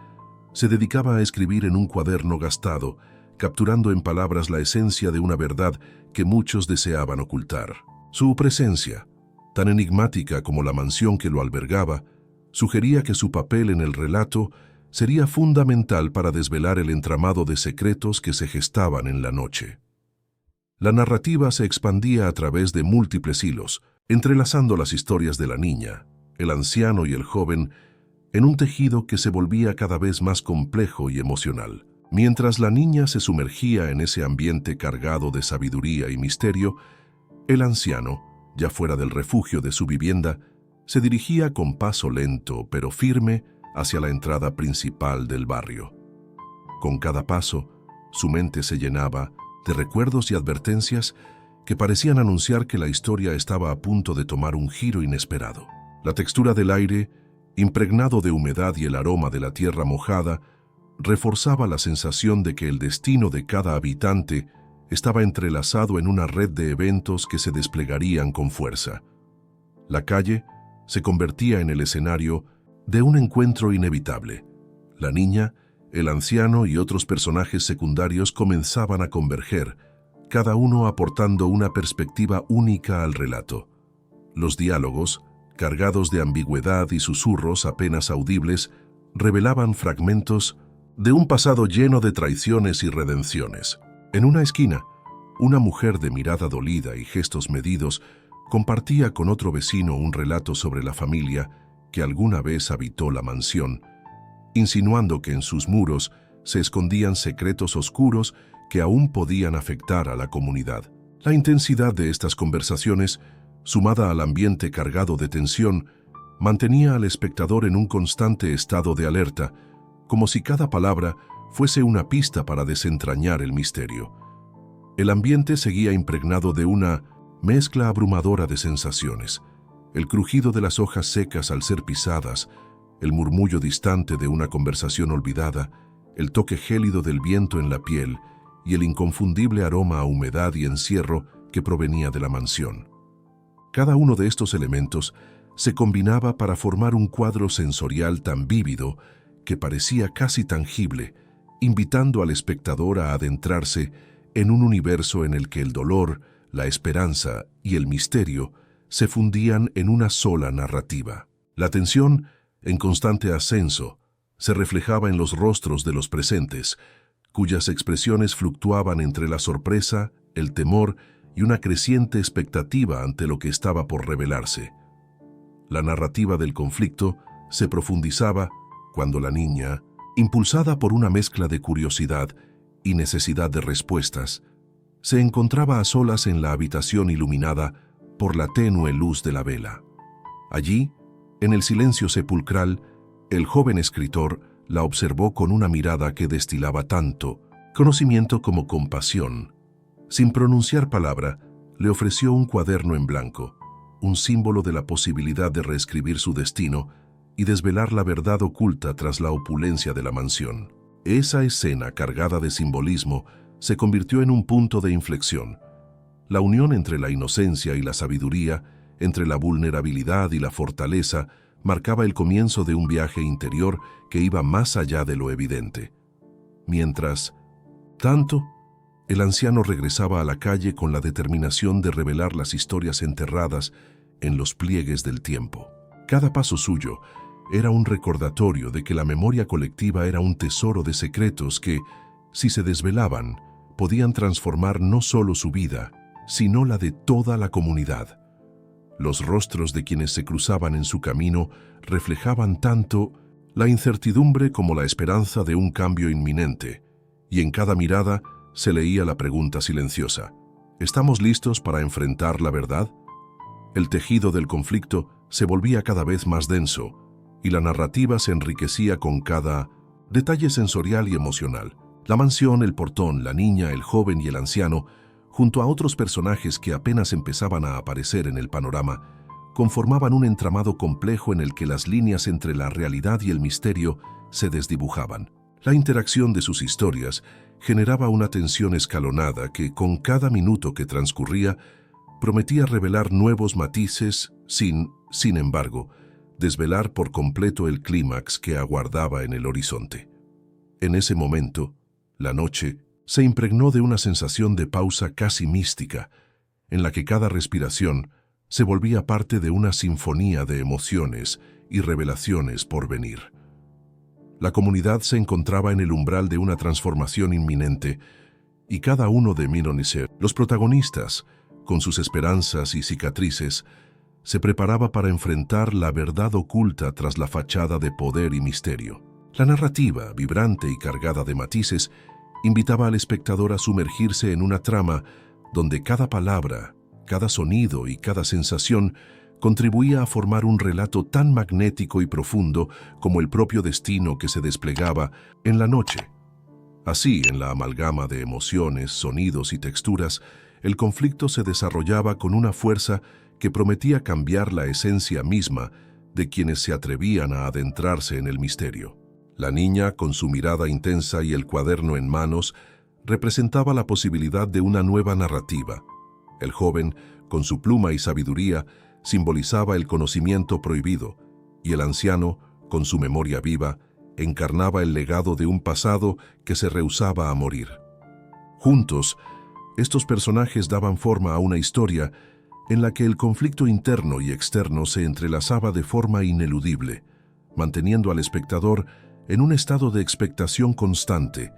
se dedicaba a escribir en un cuaderno gastado, capturando en palabras la esencia de una verdad que muchos deseaban ocultar. Su presencia, tan enigmática como la mansión que lo albergaba, sugería que su papel en el relato sería fundamental para desvelar el entramado de secretos que se gestaban en la noche. La narrativa se expandía a través de múltiples hilos, entrelazando las historias de la niña, el anciano y el joven, en un tejido que se volvía cada vez más complejo y emocional. Mientras la niña se sumergía en ese ambiente cargado de sabiduría y misterio, el anciano, ya fuera del refugio de su vivienda, se dirigía con paso lento pero firme hacia la entrada principal del barrio. Con cada paso, su mente se llenaba de recuerdos y advertencias que parecían anunciar que la historia estaba a punto de tomar un giro inesperado. La textura del aire, impregnado de humedad y el aroma de la tierra mojada, reforzaba la sensación de que el destino de cada habitante estaba entrelazado en una red de eventos que se desplegarían con fuerza. La calle se convertía en el escenario de un encuentro inevitable. La niña, el anciano y otros personajes secundarios comenzaban a converger, cada uno aportando una perspectiva única al relato. Los diálogos, cargados de ambigüedad y susurros apenas audibles, revelaban fragmentos de un pasado lleno de traiciones y redenciones. En una esquina, una mujer de mirada dolida y gestos medidos compartía con otro vecino un relato sobre la familia que alguna vez habitó la mansión, insinuando que en sus muros se escondían secretos oscuros que aún podían afectar a la comunidad. La intensidad de estas conversaciones, sumada al ambiente cargado de tensión, mantenía al espectador en un constante estado de alerta, como si cada palabra fuese una pista para desentrañar el misterio. El ambiente seguía impregnado de una mezcla abrumadora de sensaciones: el crujido de las hojas secas al ser pisadas, el murmullo distante de una conversación olvidada, el toque gélido del viento en la piel y el inconfundible aroma a humedad y encierro que provenía de la mansión. Cada uno de estos elementos se combinaba para formar un cuadro sensorial tan vívido que parecía casi tangible, invitando al espectador a adentrarse en un universo en el que el dolor, la esperanza y el misterio se fundían en una sola narrativa. La tensión, en constante ascenso, se reflejaba en los rostros de los presentes, cuyas expresiones fluctuaban entre la sorpresa, el temor y una creciente expectativa ante lo que estaba por revelarse. La narrativa del conflicto se profundizaba cuando la niña, impulsada por una mezcla de curiosidad y necesidad de respuestas, se encontraba a solas en la habitación iluminada por la tenue luz de la vela. Allí, en el silencio sepulcral, el joven escritor la observó con una mirada que destilaba tanto conocimiento como compasión. Sin pronunciar palabra, le ofreció un cuaderno en blanco, un símbolo de la posibilidad de reescribir su destino y desvelar la verdad oculta tras la opulencia de la mansión. Esa escena cargada de simbolismo se convirtió en un punto de inflexión. La unión entre la inocencia y la sabiduría, entre la vulnerabilidad y la fortaleza, marcaba el comienzo de un viaje interior que iba más allá de lo evidente. Mientras tanto, el anciano regresaba a la calle con la determinación de revelar las historias enterradas en los pliegues del tiempo. Cada paso suyo era un recordatorio de que la memoria colectiva era un tesoro de secretos que, si se desvelaban, podían transformar no solo su vida, sino la de toda la comunidad. Los rostros de quienes se cruzaban en su camino reflejaban tanto la incertidumbre como la esperanza de un cambio inminente, y en cada mirada se leía la pregunta silenciosa: ¿estamos listos para enfrentar la verdad? El tejido del conflicto se volvía cada vez más denso, y la narrativa se enriquecía con cada detalle sensorial y emocional. La mansión, el portón, la niña, el joven y el anciano, junto a otros personajes que apenas empezaban a aparecer en el panorama, conformaban un entramado complejo en el que las líneas entre la realidad y el misterio se desdibujaban. La interacción de sus historias generaba una tensión escalonada que, con cada minuto que transcurría, prometía revelar nuevos matices sin embargo, desvelar por completo el clímax que aguardaba en el horizonte. En ese momento, la noche se impregnó de una sensación de pausa casi mística, en la que cada respiración se volvía parte de una sinfonía de emociones y revelaciones por venir. La comunidad se encontraba en el umbral de una transformación inminente, y cada uno de Mironise, los protagonistas, con sus esperanzas y cicatrices, se preparaba para enfrentar la verdad oculta tras la fachada de poder y misterio. La narrativa, vibrante y cargada de matices, invitaba al espectador a sumergirse en una trama donde cada palabra, cada sonido y cada sensación contribuía a formar un relato tan magnético y profundo como el propio destino que se desplegaba en la noche. Así, en la amalgama de emociones, sonidos y texturas, el conflicto se desarrollaba con una fuerza que prometía cambiar la esencia misma de quienes se atrevían a adentrarse en el misterio. La niña, con su mirada intensa y el cuaderno en manos, representaba la posibilidad de una nueva narrativa. El joven, con su pluma y sabiduría, simbolizaba el conocimiento prohibido, y el anciano, con su memoria viva, encarnaba el legado de un pasado que se rehusaba a morir. Juntos, estos personajes daban forma a una historia en la que el conflicto interno y externo se entrelazaba de forma ineludible, manteniendo al espectador en un estado de expectación constante,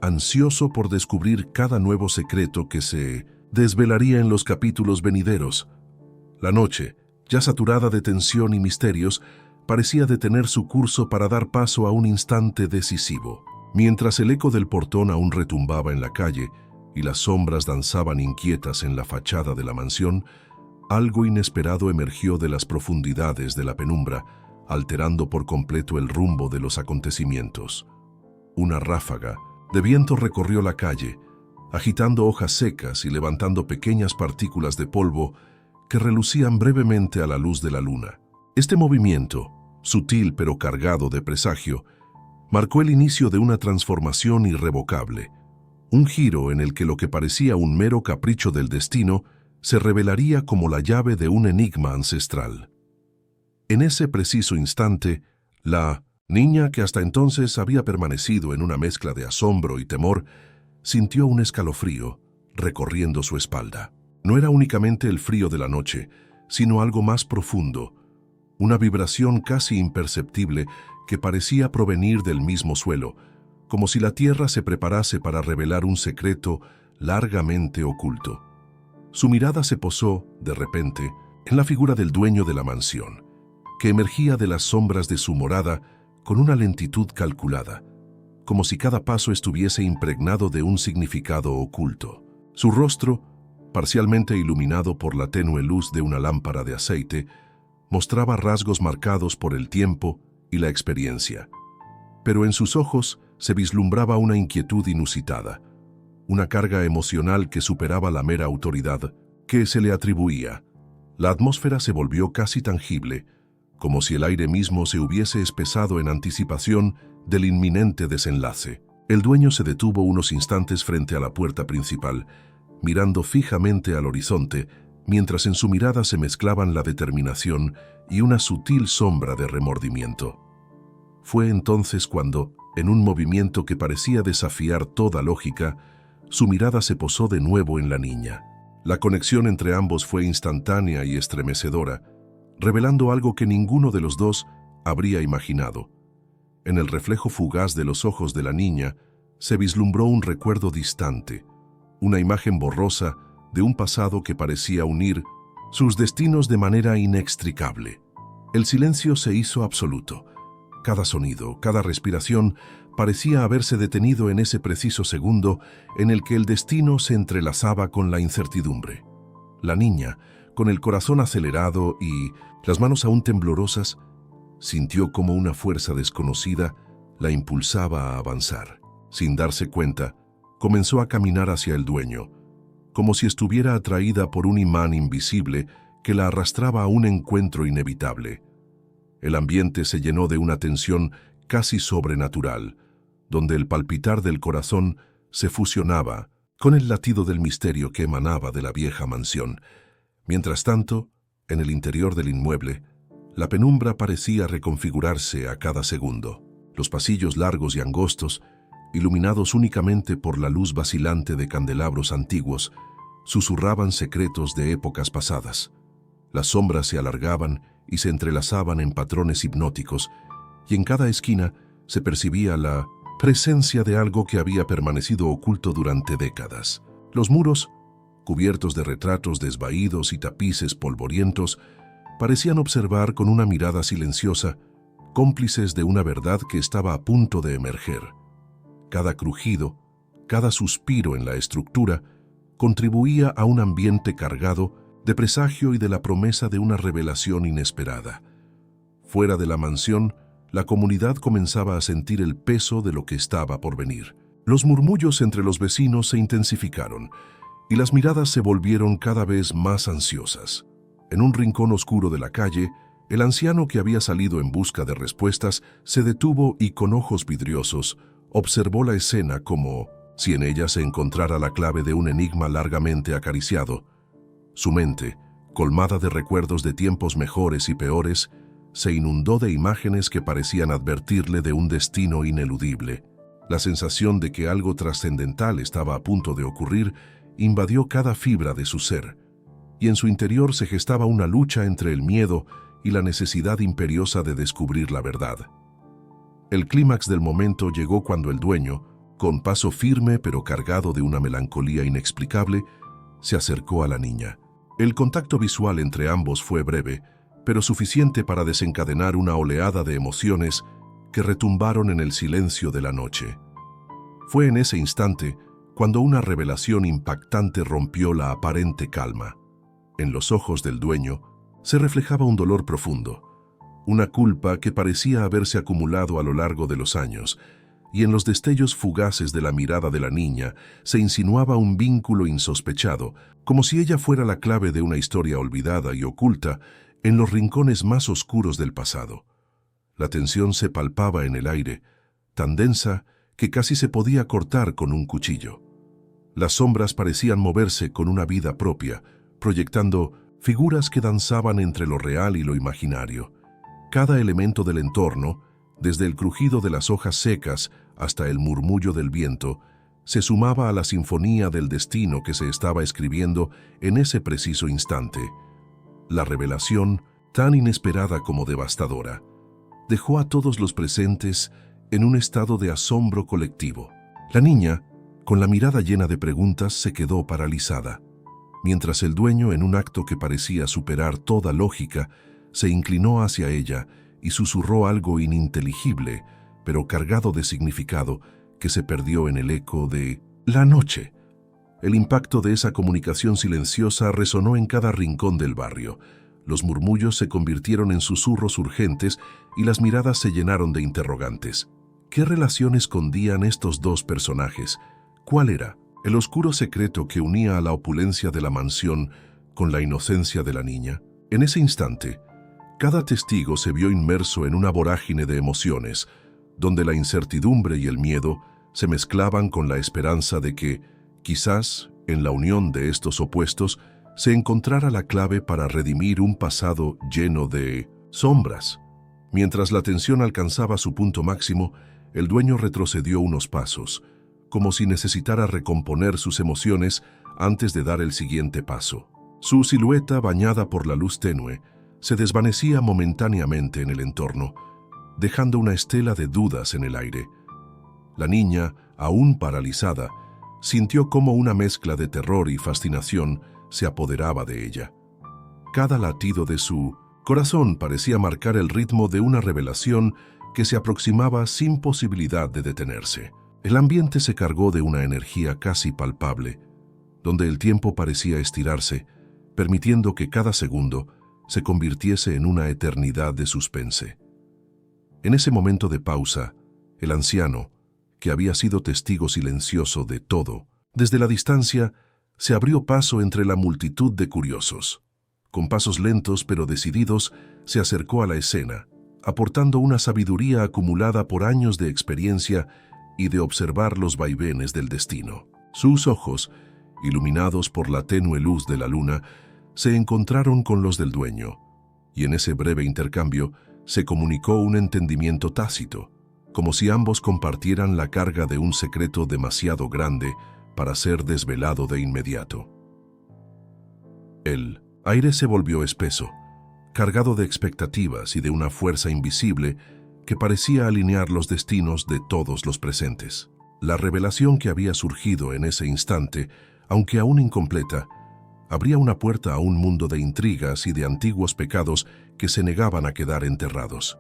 ansioso por descubrir cada nuevo secreto que se desvelaría en los capítulos venideros. La noche, ya saturada de tensión y misterios, parecía detener su curso para dar paso a un instante decisivo. Mientras el eco del portón aún retumbaba en la calle y las sombras danzaban inquietas en la fachada de la mansión, algo inesperado emergió de las profundidades de la penumbra, alterando por completo el rumbo de los acontecimientos. Una ráfaga de viento recorrió la calle, agitando hojas secas y levantando pequeñas partículas de polvo que relucían brevemente a la luz de la luna. Este movimiento, sutil pero cargado de presagio, marcó el inicio de una transformación irrevocable, un giro en el que lo que parecía un mero capricho del destino se revelaría como la llave de un enigma ancestral. En ese preciso instante, la niña, que hasta entonces había permanecido en una mezcla de asombro y temor, sintió un escalofrío recorriendo su espalda. No era únicamente el frío de la noche, sino algo más profundo, una vibración casi imperceptible que parecía provenir del mismo suelo, como si la tierra se preparase para revelar un secreto largamente oculto. Su mirada se posó, de repente, en la figura del dueño de la mansión, que emergía de las sombras de su morada con una lentitud calculada, como si cada paso estuviese impregnado de un significado oculto. Su rostro, parcialmente iluminado por la tenue luz de una lámpara de aceite, mostraba rasgos marcados por el tiempo y la experiencia. Pero en sus ojos se vislumbraba una inquietud inusitada, una carga emocional que superaba la mera autoridad que se le atribuía. La atmósfera se volvió casi tangible, como si el aire mismo se hubiese espesado en anticipación del inminente desenlace. El dueño se detuvo unos instantes frente a la puerta principal, mirando fijamente al horizonte, mientras en su mirada se mezclaban la determinación y una sutil sombra de remordimiento. Fue entonces cuando, en un movimiento que parecía desafiar toda lógica, su mirada se posó de nuevo en la niña. La conexión entre ambos fue instantánea y estremecedora, revelando algo que ninguno de los dos habría imaginado. En el reflejo fugaz de los ojos de la niña se vislumbró un recuerdo distante, una imagen borrosa de un pasado que parecía unir sus destinos de manera inextricable. El silencio se hizo absoluto. Cada sonido, cada respiración parecía haberse detenido en ese preciso segundo en el que el destino se entrelazaba con la incertidumbre. La niña, con el corazón acelerado y las manos aún temblorosas, sintió como una fuerza desconocida la impulsaba a avanzar. Sin darse cuenta, comenzó a caminar hacia el dueño, como si estuviera atraída por un imán invisible que la arrastraba a un encuentro inevitable. El ambiente se llenó de una tensión casi sobrenatural, donde el palpitar del corazón se fusionaba con el latido del misterio que emanaba de la vieja mansión. Mientras tanto, en el interior del inmueble, la penumbra parecía reconfigurarse a cada segundo. Los pasillos largos y angostos, iluminados únicamente por la luz vacilante de candelabros antiguos, susurraban secretos de épocas pasadas. Las sombras se alargaban y se entrelazaban en patrones hipnóticos, y en cada esquina se percibía la presencia de algo que había permanecido oculto durante décadas. Los muros, cubiertos de retratos desvaídos y tapices polvorientos, parecían observar con una mirada silenciosa, cómplices de una verdad que estaba a punto de emerger. Cada crujido, cada suspiro en la estructura, contribuía a un ambiente cargado de presagio y de la promesa de una revelación inesperada. Fuera de la mansión, la comunidad comenzaba a sentir el peso de lo que estaba por venir. Los murmullos entre los vecinos se intensificaron, y las miradas se volvieron cada vez más ansiosas. En un rincón oscuro de la calle, el anciano que había salido en busca de respuestas se detuvo y con ojos vidriosos observó la escena como si en ella se encontrara la clave de un enigma largamente acariciado. Su mente, colmada de recuerdos de tiempos mejores y peores, se inundó de imágenes que parecían advertirle de un destino ineludible. La sensación de que algo trascendental estaba a punto de ocurrir invadió cada fibra de su ser, y en su interior se gestaba una lucha entre el miedo y la necesidad imperiosa de descubrir la verdad. El clímax del momento llegó cuando el dueño, con paso firme pero cargado de una melancolía inexplicable, se acercó a la niña. El contacto visual entre ambos fue breve, pero suficiente para desencadenar una oleada de emociones que retumbaron en el silencio de la noche. Fue en ese instante cuando una revelación impactante rompió la aparente calma. En los ojos del dueño se reflejaba un dolor profundo, una culpa que parecía haberse acumulado a lo largo de los años, y en los destellos fugaces de la mirada de la niña se insinuaba un vínculo insospechado, como si ella fuera la clave de una historia olvidada y oculta en los rincones más oscuros del pasado. La tensión se palpaba en el aire, tan densa que casi se podía cortar con un cuchillo. Las sombras parecían moverse con una vida propia, proyectando figuras que danzaban entre lo real y lo imaginario. Cada elemento del entorno, desde el crujido de las hojas secas hasta el murmullo del viento, se sumaba a la sinfonía del destino que se estaba escribiendo en ese preciso instante. La revelación, tan inesperada como devastadora, dejó a todos los presentes en un estado de asombro colectivo. La niña, con la mirada llena de preguntas, se quedó paralizada, mientras el dueño, en un acto que parecía superar toda lógica, se inclinó hacia ella y susurró algo ininteligible, pero cargado de significado, que se perdió en el eco de la noche. El impacto de esa comunicación silenciosa resonó en cada rincón del barrio. Los murmullos se convirtieron en susurros urgentes y las miradas se llenaron de interrogantes. ¿Qué relación escondían estos dos personajes? ¿Cuál era el oscuro secreto que unía a la opulencia de la mansión con la inocencia de la niña? En ese instante, cada testigo se vio inmerso en una vorágine de emociones, donde la incertidumbre y el miedo se mezclaban con la esperanza de que, quizás, en la unión de estos opuestos, se encontrara la clave para redimir un pasado lleno de sombras. Mientras la tensión alcanzaba su punto máximo, el dueño retrocedió unos pasos, como si necesitara recomponer sus emociones antes de dar el siguiente paso. Su silueta, bañada por la luz tenue, se desvanecía momentáneamente en el entorno, dejando una estela de dudas en el aire. La niña, aún paralizada, sintió cómo una mezcla de terror y fascinación se apoderaba de ella. Cada latido de su corazón parecía marcar el ritmo de una revelación que se aproximaba sin posibilidad de detenerse. El ambiente se cargó de una energía casi palpable, donde el tiempo parecía estirarse, permitiendo que cada segundo se convirtiese en una eternidad de suspense. En ese momento de pausa, el anciano, que había sido testigo silencioso de todo, desde la distancia, se abrió paso entre la multitud de curiosos. Con pasos lentos pero decididos, se acercó a la escena, aportando una sabiduría acumulada por años de experiencia y de observar los vaivenes del destino. Sus ojos, iluminados por la tenue luz de la luna, se encontraron con los del dueño, y en ese breve intercambio se comunicó un entendimiento tácito, como si ambos compartieran la carga de un secreto demasiado grande para ser desvelado de inmediato. El aire se volvió espeso, cargado de expectativas y de una fuerza invisible que parecía alinear los destinos de todos los presentes. La revelación que había surgido en ese instante, aunque aún incompleta, abría una puerta a un mundo de intrigas y de antiguos pecados que se negaban a quedar enterrados.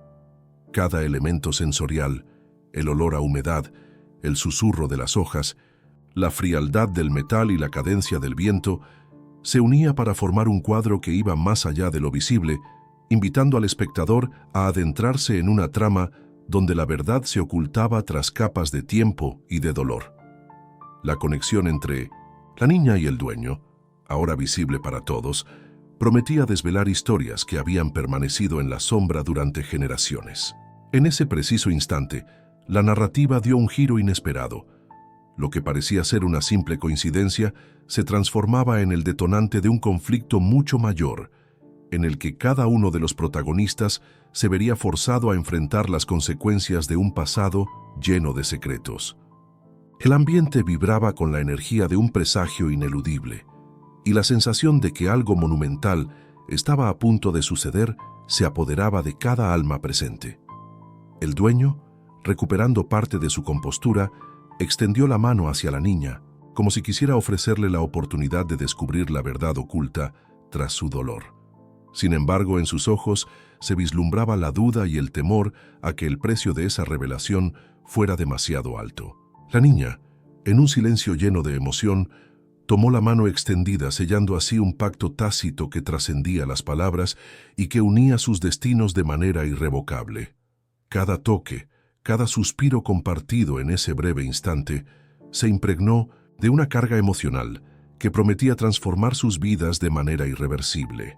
Cada elemento sensorial, el olor a humedad, el susurro de las hojas, la frialdad del metal y la cadencia del viento, se unía para formar un cuadro que iba más allá de lo visible, invitando al espectador a adentrarse en una trama donde la verdad se ocultaba tras capas de tiempo y de dolor. La conexión entre la niña y el dueño, ahora visible para todos, prometía desvelar historias que habían permanecido en la sombra durante generaciones. En ese preciso instante, la narrativa dio un giro inesperado. Lo que parecía ser una simple coincidencia se transformaba en el detonante de un conflicto mucho mayor, en el que cada uno de los protagonistas se vería forzado a enfrentar las consecuencias de un pasado lleno de secretos. El ambiente vibraba con la energía de un presagio ineludible, y la sensación de que algo monumental estaba a punto de suceder se apoderaba de cada alma presente. El dueño, recuperando parte de su compostura, extendió la mano hacia la niña, como si quisiera ofrecerle la oportunidad de descubrir la verdad oculta tras su dolor. Sin embargo, en sus ojos se vislumbraba la duda y el temor a que el precio de esa revelación fuera demasiado alto. La niña, en un silencio lleno de emoción, tomó la mano extendida, sellando así un pacto tácito que trascendía las palabras y que unía sus destinos de manera irrevocable. Cada toque, cada suspiro compartido en ese breve instante, se impregnó de una carga emocional que prometía transformar sus vidas de manera irreversible.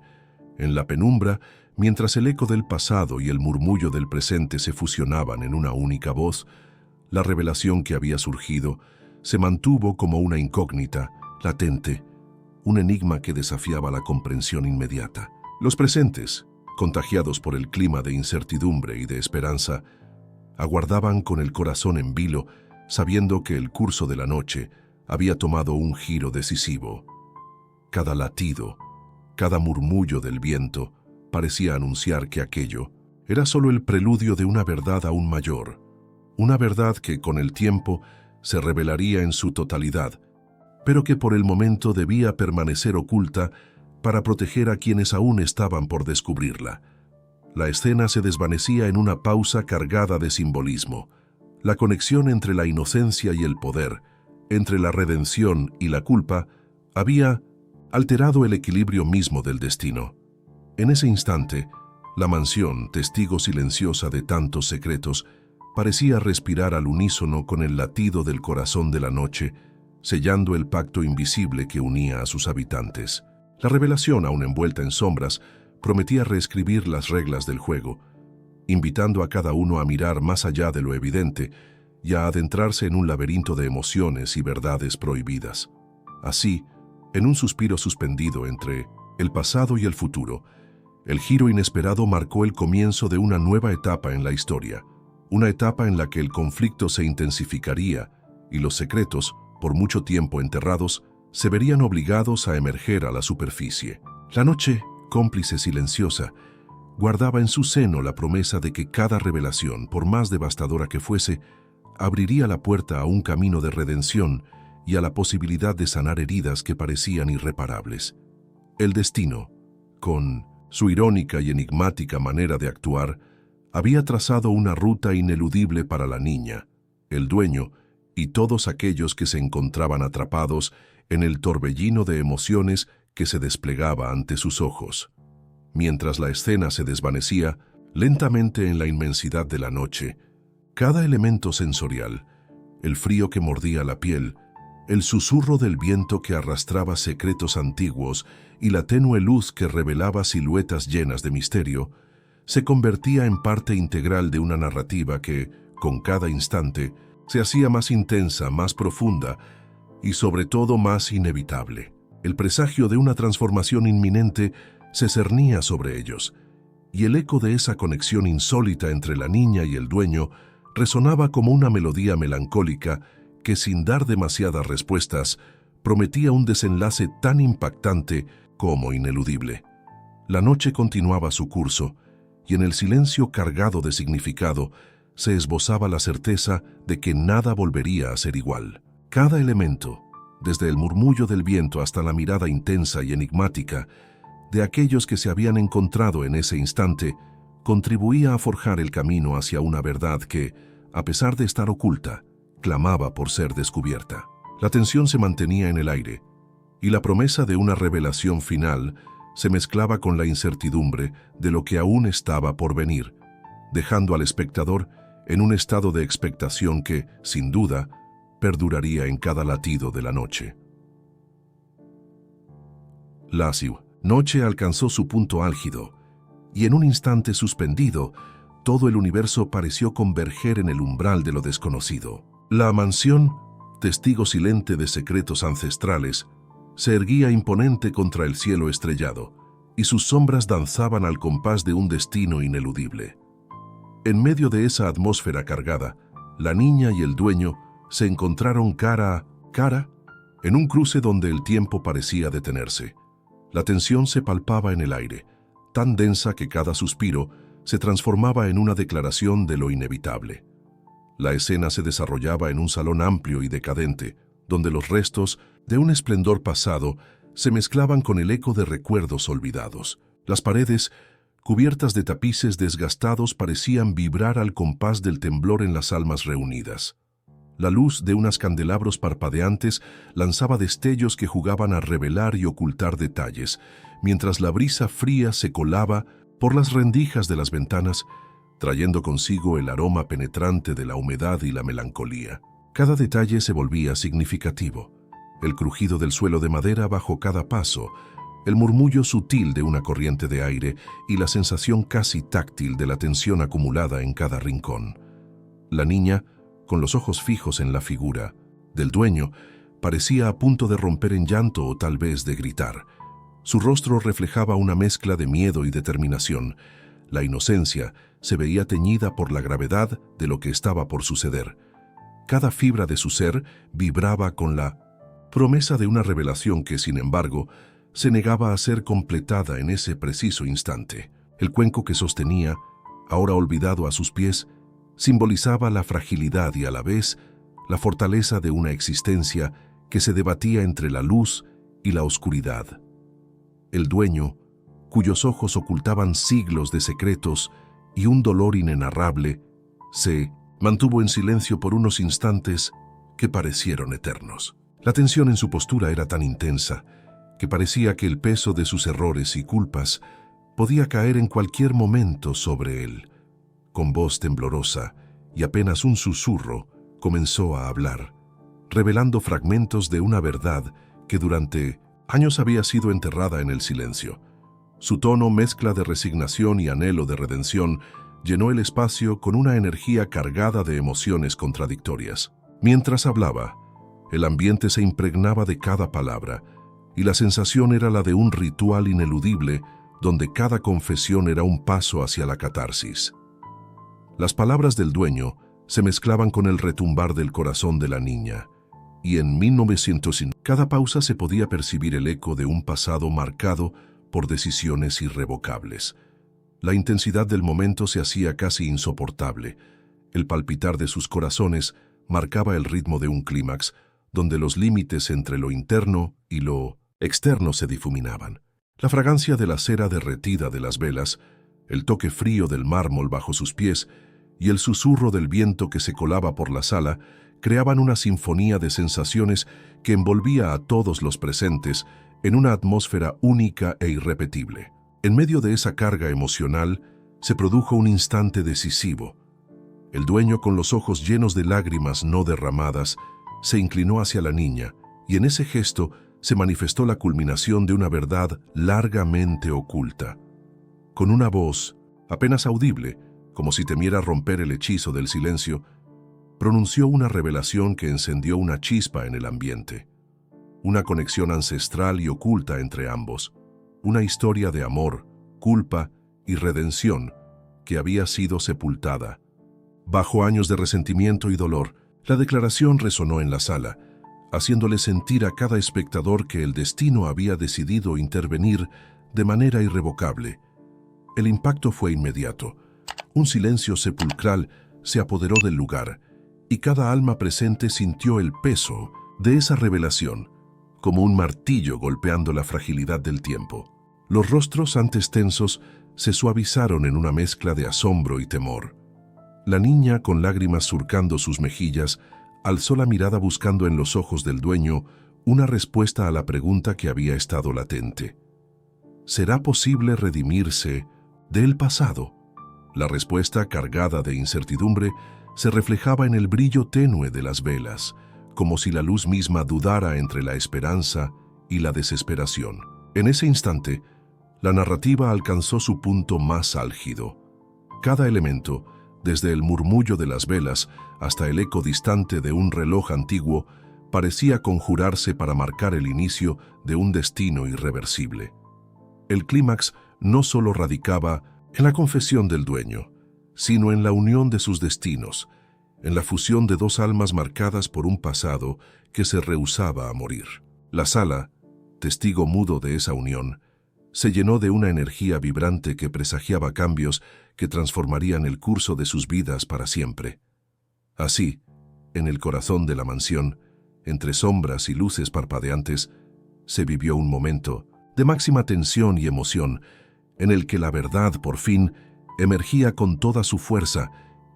En la penumbra, mientras el eco del pasado y el murmullo del presente se fusionaban en una única voz, la revelación que había surgido se mantuvo como una incógnita, latente, un enigma que desafiaba la comprensión inmediata. Los presentes, contagiados por el clima de incertidumbre y de esperanza, aguardaban con el corazón en vilo, sabiendo que el curso de la noche había tomado un giro decisivo. Cada latido, cada murmullo del viento parecía anunciar que aquello era solo el preludio de una verdad aún mayor, una verdad que con el tiempo se revelaría en su totalidad, pero que por el momento debía permanecer oculta para proteger a quienes aún estaban por descubrirla. La escena se desvanecía en una pausa cargada de simbolismo. La conexión entre la inocencia y el poder, entre la redención y la culpa, había alterado el equilibrio mismo del destino. En ese instante, la mansión, testigo silenciosa de tantos secretos, parecía respirar al unísono con el latido del corazón de la noche, sellando el pacto invisible que unía a sus habitantes. La revelación, aún envuelta en sombras, prometía reescribir las reglas del juego, invitando a cada uno a mirar más allá de lo evidente y a adentrarse en un laberinto de emociones y verdades prohibidas. Así, en un suspiro suspendido entre el pasado y el futuro, el giro inesperado marcó el comienzo de una nueva etapa en la historia, una etapa en la que el conflicto se intensificaría y los secretos, por mucho tiempo enterrados, se verían obligados a emerger a la superficie. La noche, cómplice silenciosa, guardaba en su seno la promesa de que cada revelación, por más devastadora que fuese, abriría la puerta a un camino de redención y a la posibilidad de sanar heridas que parecían irreparables. El destino, con su irónica y enigmática manera de actuar, había trazado una ruta ineludible para la niña, el dueño y todos aquellos que se encontraban atrapados en el torbellino de emociones que se desplegaba ante sus ojos. Mientras la escena se desvanecía lentamente en la inmensidad de la noche, cada elemento sensorial, el frío que mordía la piel, el susurro del viento que arrastraba secretos antiguos y la tenue luz que revelaba siluetas llenas de misterio, se convertía en parte integral de una narrativa que, con cada instante, se hacía más intensa, más profunda y sobre todo más inevitable. El presagio de una transformación inminente se cernía sobre ellos, y el eco de esa conexión insólita entre la niña y el dueño resonaba como una melodía melancólica que, sin dar demasiadas respuestas, prometía un desenlace tan impactante como ineludible. La noche continuaba su curso, y en el silencio cargado de significado se esbozaba la certeza de que nada volvería a ser igual. Cada elemento, desde el murmullo del viento hasta la mirada intensa y enigmática de aquellos que se habían encontrado en ese instante, contribuía a forjar el camino hacia una verdad que, a pesar de estar oculta, clamaba por ser descubierta. La tensión se mantenía en el aire, y la promesa de una revelación final se mezclaba con la incertidumbre de lo que aún estaba por venir, dejando al espectador en un estado de expectación que, sin duda, perduraría en cada latido de la noche. La noche alcanzó su punto álgido, y en un instante suspendido, todo el universo pareció converger en el umbral de lo desconocido. La mansión, testigo silente de secretos ancestrales, se erguía imponente contra el cielo estrellado, y sus sombras danzaban al compás de un destino ineludible. En medio de esa atmósfera cargada, la niña y el dueño se encontraron cara a cara en un cruce donde el tiempo parecía detenerse. La tensión se palpaba en el aire, tan densa que cada suspiro se transformaba en una declaración de lo inevitable. La escena se desarrollaba en un salón amplio y decadente, donde los restos de un esplendor pasado se mezclaban con el eco de recuerdos olvidados. Las paredes, cubiertas de tapices desgastados, parecían vibrar al compás del temblor en las almas reunidas. La luz de unos candelabros parpadeantes lanzaba destellos que jugaban a revelar y ocultar detalles, mientras la brisa fría se colaba por las rendijas de las ventanas, trayendo consigo el aroma penetrante de la humedad y la melancolía. Cada detalle se volvía significativo. El crujido del suelo de madera bajo cada paso, el murmullo sutil de una corriente de aire y la sensación casi táctil de la tensión acumulada en cada rincón. La niña, con los ojos fijos en la figura del dueño, parecía a punto de romper en llanto o tal vez de gritar. Su rostro reflejaba una mezcla de miedo y determinación. La inocencia se veía teñida por la gravedad de lo que estaba por suceder. Cada fibra de su ser vibraba con la promesa de una revelación que, sin embargo, se negaba a ser completada en ese preciso instante. El cuenco que sostenía, ahora olvidado a sus pies, simbolizaba la fragilidad y a la vez la fortaleza de una existencia que se debatía entre la luz y la oscuridad. El dueño, cuyos ojos ocultaban siglos de secretos y un dolor inenarrable, se mantuvo en silencio por unos instantes que parecieron eternos. La tensión en su postura era tan intensa que parecía que el peso de sus errores y culpas podía caer en cualquier momento sobre él. Con voz temblorosa y apenas un susurro, comenzó a hablar, revelando fragmentos de una verdad que durante años había sido enterrada en el silencio. Su tono, mezcla de resignación y anhelo de redención, llenó el espacio con una energía cargada de emociones contradictorias. Mientras hablaba, el ambiente se impregnaba de cada palabra, y la sensación era la de un ritual ineludible donde cada confesión era un paso hacia la catarsis. Las palabras del dueño se mezclaban con el retumbar del corazón de la niña, y en 1905 cada pausa se podía percibir el eco de un pasado marcado por decisiones irrevocables. La intensidad del momento se hacía casi insoportable. El palpitar de sus corazones marcaba el ritmo de un clímax, donde los límites entre lo interno y lo externo se difuminaban. La fragancia de la cera derretida de las velas, el toque frío del mármol bajo sus pies y el susurro del viento que se colaba por la sala creaban una sinfonía de sensaciones que envolvía a todos los presentes en una atmósfera única e irrepetible. En medio de esa carga emocional se produjo un instante decisivo. El dueño, con los ojos llenos de lágrimas no derramadas, se inclinó hacia la niña y en ese gesto se manifestó la culminación de una verdad largamente oculta. Con una voz apenas audible, como si temiera romper el hechizo del silencio, pronunció una revelación que encendió una chispa en el ambiente. Una conexión ancestral y oculta entre ambos, una historia de amor, culpa y redención que había sido sepultada. Bajo años de resentimiento y dolor, la declaración resonó en la sala, haciéndole sentir a cada espectador que el destino había decidido intervenir de manera irrevocable. El impacto fue inmediato. Un silencio sepulcral se apoderó del lugar, y cada alma presente sintió el peso de esa revelación, como un martillo golpeando la fragilidad del tiempo. Los rostros antes tensos se suavizaron en una mezcla de asombro y temor. La niña, con lágrimas surcando sus mejillas, alzó la mirada buscando en los ojos del dueño una respuesta a la pregunta que había estado latente. ¿Será posible redimirse del pasado? La respuesta, cargada de incertidumbre, se reflejaba en el brillo tenue de las velas, como si la luz misma dudara entre la esperanza y la desesperación. En ese instante, la narrativa alcanzó su punto más álgido. Cada elemento, desde el murmullo de las velas hasta el eco distante de un reloj antiguo, parecía conjurarse para marcar el inicio de un destino irreversible. El clímax no solo radicaba en la confesión del dueño, sino en la unión de sus destinos, en la fusión de dos almas marcadas por un pasado que se rehusaba a morir. La sala, testigo mudo de esa unión, se llenó de una energía vibrante que presagiaba cambios que transformarían el curso de sus vidas para siempre. Así, en el corazón de la mansión, entre sombras y luces parpadeantes, se vivió un momento de máxima tensión y emoción, en el que la verdad, por fin, emergía con toda su fuerza,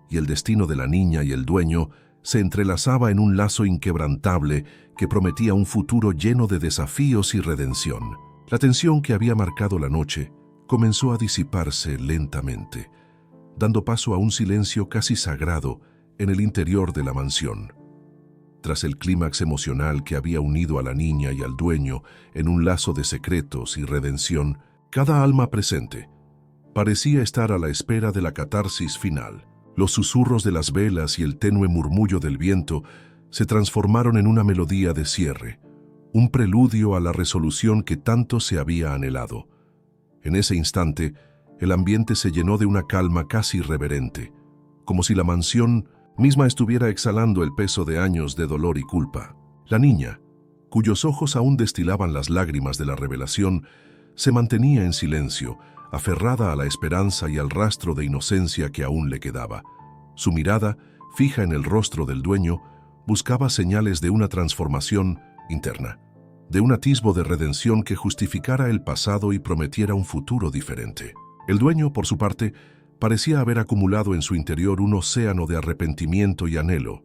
y el destino de la niña y el dueño se entrelazaba en un lazo inquebrantable que prometía un futuro lleno de desafíos y redención. La tensión que había marcado la noche comenzó a disiparse lentamente, dando paso a un silencio casi sagrado en el interior de la mansión. Tras el clímax emocional que había unido a la niña y al dueño en un lazo de secretos y redención, cada alma presente parecía estar a la espera de la catarsis final. Los susurros de las velas y el tenue murmullo del viento se transformaron en una melodía de cierre, un preludio a la resolución que tanto se había anhelado. En ese instante, el ambiente se llenó de una calma casi reverente, como si la mansión misma estuviera exhalando el peso de años de dolor y culpa. La niña, cuyos ojos aún destilaban las lágrimas de la revelación, se mantenía en silencio, aferrada a la esperanza y al rastro de inocencia que aún le quedaba. Su mirada, fija en el rostro del dueño, buscaba señales de una transformación interna, de un atisbo de redención que justificara el pasado y prometiera un futuro diferente. El dueño, por su parte, parecía haber acumulado en su interior un océano de arrepentimiento y anhelo,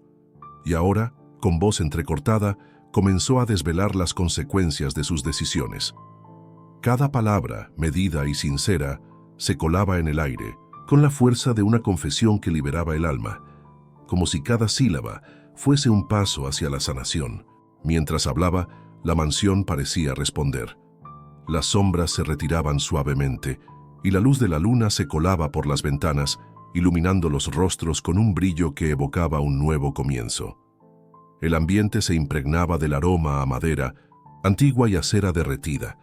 y ahora, con voz entrecortada, comenzó a desvelar las consecuencias de sus decisiones. Cada palabra, medida y sincera, se colaba en el aire, con la fuerza de una confesión que liberaba el alma, como si cada sílaba fuese un paso hacia la sanación. Mientras hablaba, la mansión parecía responder. Las sombras se retiraban suavemente, y la luz de la luna se colaba por las ventanas, iluminando los rostros con un brillo que evocaba un nuevo comienzo. El ambiente se impregnaba del aroma a madera, antigua y acera derretida,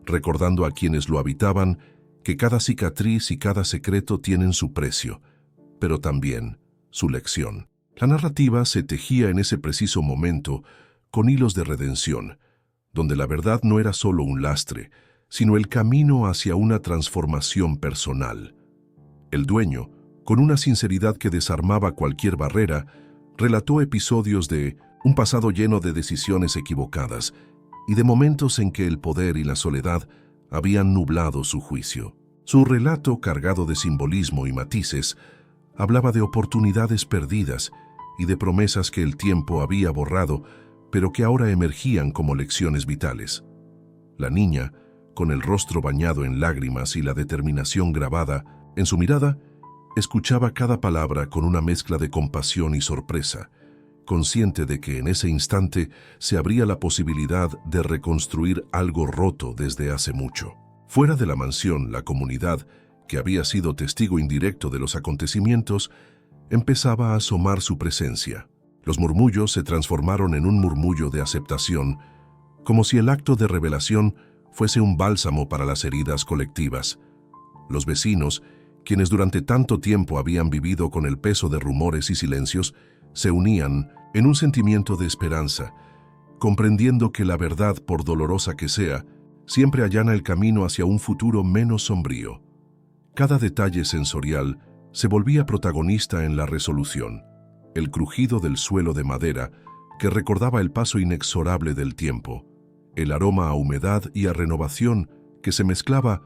recordando a quienes lo habitaban que cada cicatriz y cada secreto tienen su precio, pero también su lección. La narrativa se tejía en ese preciso momento con hilos de redención, donde la verdad no era solo un lastre, sino el camino hacia una transformación personal. El dueño, con una sinceridad que desarmaba cualquier barrera, relató episodios de un pasado lleno de decisiones equivocadas y de momentos en que el poder y la soledad habían nublado su juicio. Su relato, cargado de simbolismo y matices, hablaba de oportunidades perdidas y de promesas que el tiempo había borrado, pero que ahora emergían como lecciones vitales. La niña, con el rostro bañado en lágrimas y la determinación grabada en su mirada, escuchaba cada palabra con una mezcla de compasión y sorpresa, consciente de que en ese instante se abría la posibilidad de reconstruir algo roto desde hace mucho. Fuera de la mansión, la comunidad, que había sido testigo indirecto de los acontecimientos, empezaba a asomar su presencia. Los murmullos se transformaron en un murmullo de aceptación, como si el acto de revelación fuese un bálsamo para las heridas colectivas. Los vecinos, quienes durante tanto tiempo habían vivido con el peso de rumores y silencios, se unían en un sentimiento de esperanza, comprendiendo que la verdad, por dolorosa que sea, siempre allana el camino hacia un futuro menos sombrío. Cada detalle sensorial se volvía protagonista en la resolución. El crujido del suelo de madera, que recordaba el paso inexorable del tiempo, el aroma a humedad y a renovación que se mezclaba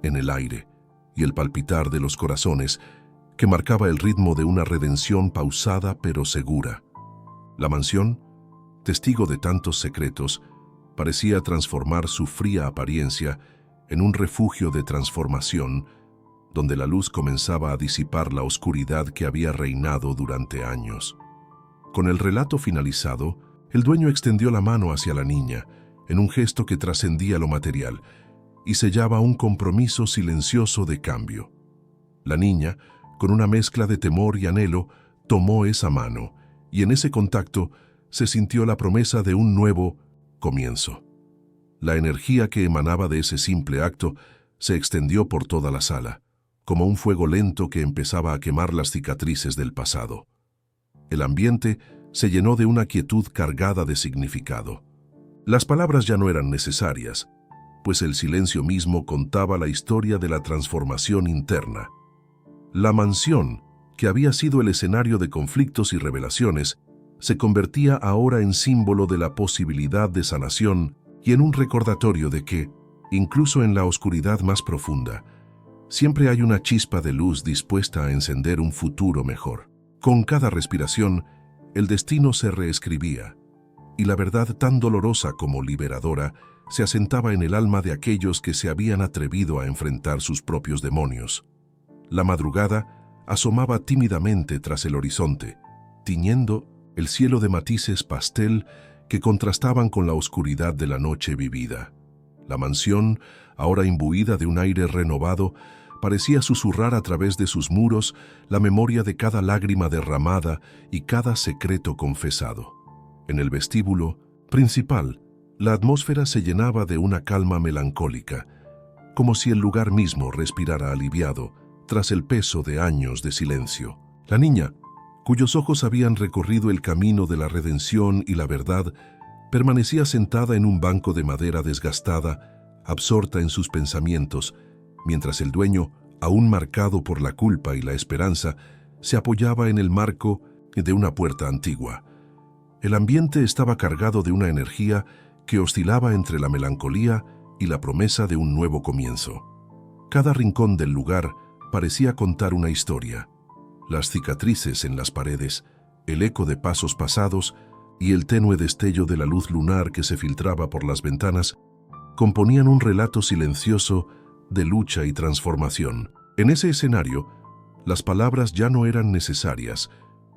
en el aire, y el palpitar de los corazones, que marcaba el ritmo de una redención pausada pero segura. La mansión, testigo de tantos secretos, parecía transformar su fría apariencia en un refugio de transformación, donde la luz comenzaba a disipar la oscuridad que había reinado durante años. Con el relato finalizado, el dueño extendió la mano hacia la niña, en un gesto que trascendía lo material, y sellaba un compromiso silencioso de cambio. La niña, con una mezcla de temor y anhelo, tomó esa mano, y en ese contacto se sintió la promesa de un nuevo comienzo. La energía que emanaba de ese simple acto se extendió por toda la sala, como un fuego lento que empezaba a quemar las cicatrices del pasado. El ambiente se llenó de una quietud cargada de significado. Las palabras ya no eran necesarias, pues el silencio mismo contaba la historia de la transformación interna. La mansión, que había sido el escenario de conflictos y revelaciones, se convertía ahora en símbolo de la posibilidad de sanación y en un recordatorio de que, incluso en la oscuridad más profunda, siempre hay una chispa de luz dispuesta a encender un futuro mejor. Con cada respiración, el destino se reescribía, y la verdad tan dolorosa como liberadora se asentaba en el alma de aquellos que se habían atrevido a enfrentar sus propios demonios. La madrugada asomaba tímidamente tras el horizonte, tiñendo el cielo de matices pastel que contrastaban con la oscuridad de la noche vivida. La mansión, ahora imbuida de un aire renovado, parecía susurrar a través de sus muros la memoria de cada lágrima derramada y cada secreto confesado. En el vestíbulo principal, La atmósfera se llenaba de una calma melancólica, como si el lugar mismo respirara aliviado tras el peso de años de silencio. La niña, cuyos ojos habían recorrido el camino de la redención y la verdad, permanecía sentada en un banco de madera desgastada, absorta en sus pensamientos, mientras el dueño, aún marcado por la culpa y la esperanza, se apoyaba en el marco de una puerta antigua. El ambiente estaba cargado de una energía que oscilaba entre la melancolía y la promesa de un nuevo comienzo. Cada rincón del lugar parecía contar una historia. Las cicatrices en las paredes, el eco de pasos pasados y el tenue destello de la luz lunar que se filtraba por las ventanas componían un relato silencioso de lucha y transformación. En ese escenario, las palabras ya no eran necesarias,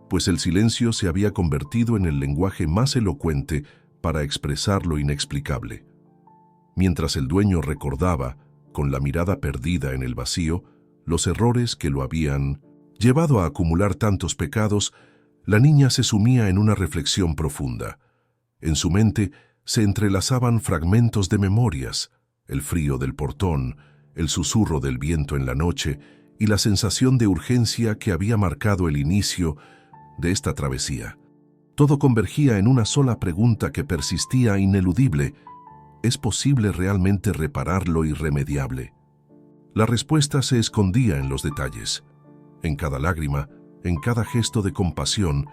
pues el silencio se había convertido en el lenguaje más elocuente para expresar lo inexplicable. Mientras el dueño recordaba, con la mirada perdida en el vacío, los errores que lo habían llevado a acumular tantos pecados, la niña se sumía en una reflexión profunda. En su mente se entrelazaban fragmentos de memorias, el frío del portón, el susurro del viento en la noche y la sensación de urgencia que había marcado el inicio de esta travesía. Todo convergía en una sola pregunta que persistía ineludible: ¿es posible realmente reparar lo irremediable? La respuesta se escondía en los detalles, en cada lágrima, en cada gesto de compasión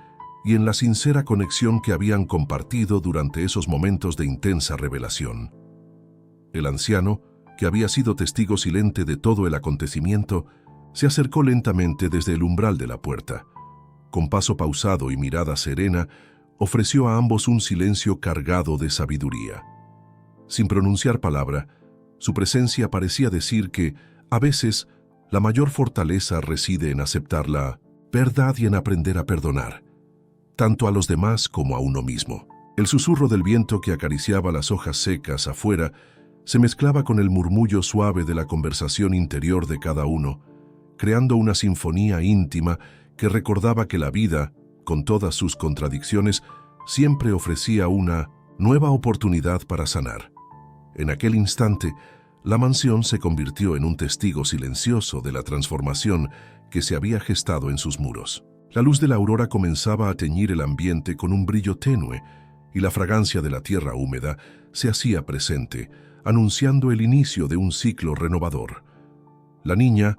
y en la sincera conexión que habían compartido durante esos momentos de intensa revelación. El anciano, que había sido testigo silente de todo el acontecimiento, se acercó lentamente desde el umbral de la puerta. Con paso pausado y mirada serena, ofreció a ambos un silencio cargado de sabiduría. Sin pronunciar palabra, su presencia parecía decir que, a veces, la mayor fortaleza reside en aceptar la verdad y en aprender a perdonar, tanto a los demás como a uno mismo. El susurro del viento que acariciaba las hojas secas afuera se mezclaba con el murmullo suave de la conversación interior de cada uno, creando una sinfonía íntima que recordaba que la vida, con todas sus contradicciones, siempre ofrecía una nueva oportunidad para sanar. En aquel instante, la mansión se convirtió en un testigo silencioso de la transformación que se había gestado en sus muros. La luz de la aurora comenzaba a teñir el ambiente con un brillo tenue y la fragancia de la tierra húmeda se hacía presente, anunciando el inicio de un ciclo renovador. La niña,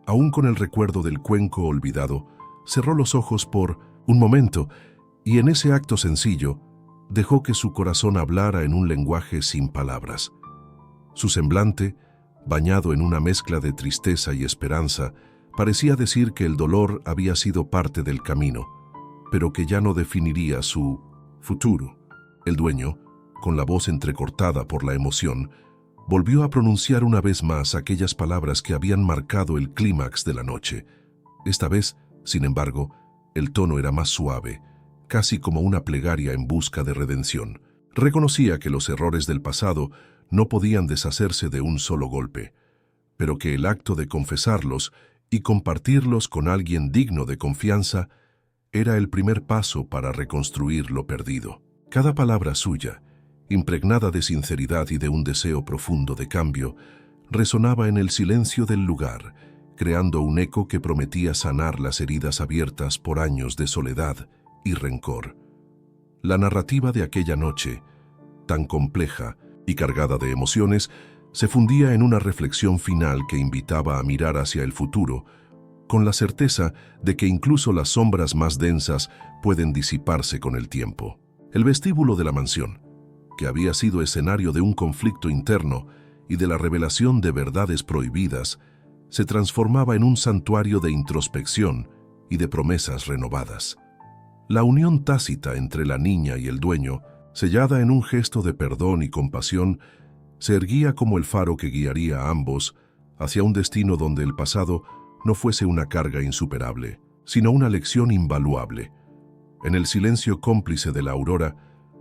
aún con el recuerdo del cuenco olvidado, cerró los ojos por un momento y en ese acto sencillo dejó que su corazón hablara en un lenguaje sin palabras. Su semblante, bañado en una mezcla de tristeza y esperanza, parecía decir que el dolor había sido parte del camino, pero que ya no definiría su futuro. El dueño, con la voz entrecortada por la emoción, volvió a pronunciar una vez más aquellas palabras que habían marcado el clímax de la noche. Esta vez, sin embargo, el tono era más suave, casi como una plegaria en busca de redención. Reconocía que los errores del pasado no podían deshacerse de un solo golpe, pero que el acto de confesarlos y compartirlos con alguien digno de confianza era el primer paso para reconstruir lo perdido. Cada palabra suya, impregnada de sinceridad y de un deseo profundo de cambio, resonaba en el silencio del lugar, creando un eco que prometía sanar las heridas abiertas por años de soledad y rencor. La narrativa de aquella noche, tan compleja y cargada de emociones, se fundía en una reflexión final que invitaba a mirar hacia el futuro, con la certeza de que incluso las sombras más densas pueden disiparse con el tiempo. El vestíbulo de la mansión, que había sido escenario de un conflicto interno y de la revelación de verdades prohibidas, se transformaba en un santuario de introspección y de promesas renovadas. La unión tácita entre la niña y el dueño, sellada en un gesto de perdón y compasión, se erguía como el faro que guiaría a ambos hacia un destino donde el pasado no fuese una carga insuperable, sino una lección invaluable. En el silencio cómplice de la aurora,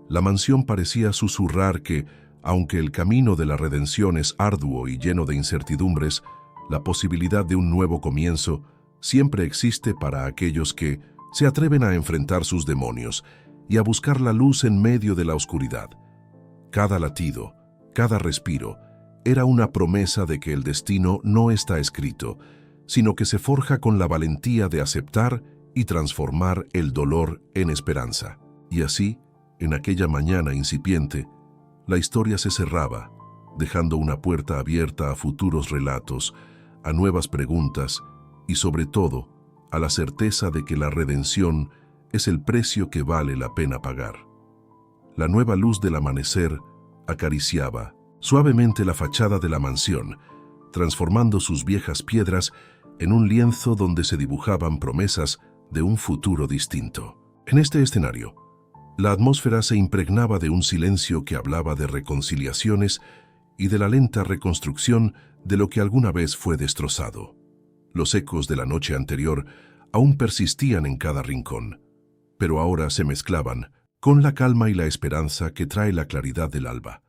la mansión parecía susurrar que, aunque el camino de la redención es arduo y lleno de incertidumbres, la posibilidad de un nuevo comienzo siempre existe para aquellos que se atreven a enfrentar sus demonios y a buscar la luz en medio de la oscuridad. Cada latido, cada respiro, era una promesa de que el destino no está escrito, sino que se forja con la valentía de aceptar y transformar el dolor en esperanza. Y así, en aquella mañana incipiente, la historia se cerraba, dejando una puerta abierta a futuros relatos, a nuevas preguntas y, sobre todo, a la certeza de que la redención es el precio que vale la pena pagar. La nueva luz del amanecer acariciaba suavemente la fachada de la mansión, transformando sus viejas piedras en un lienzo donde se dibujaban promesas de un futuro distinto. En este escenario, la atmósfera se impregnaba de un silencio que hablaba de reconciliaciones y de la lenta reconstrucción de lo que alguna vez fue destrozado. Los ecos de la noche anterior aún persistían en cada rincón, pero ahora se mezclaban con la calma y la esperanza que trae la claridad del alba.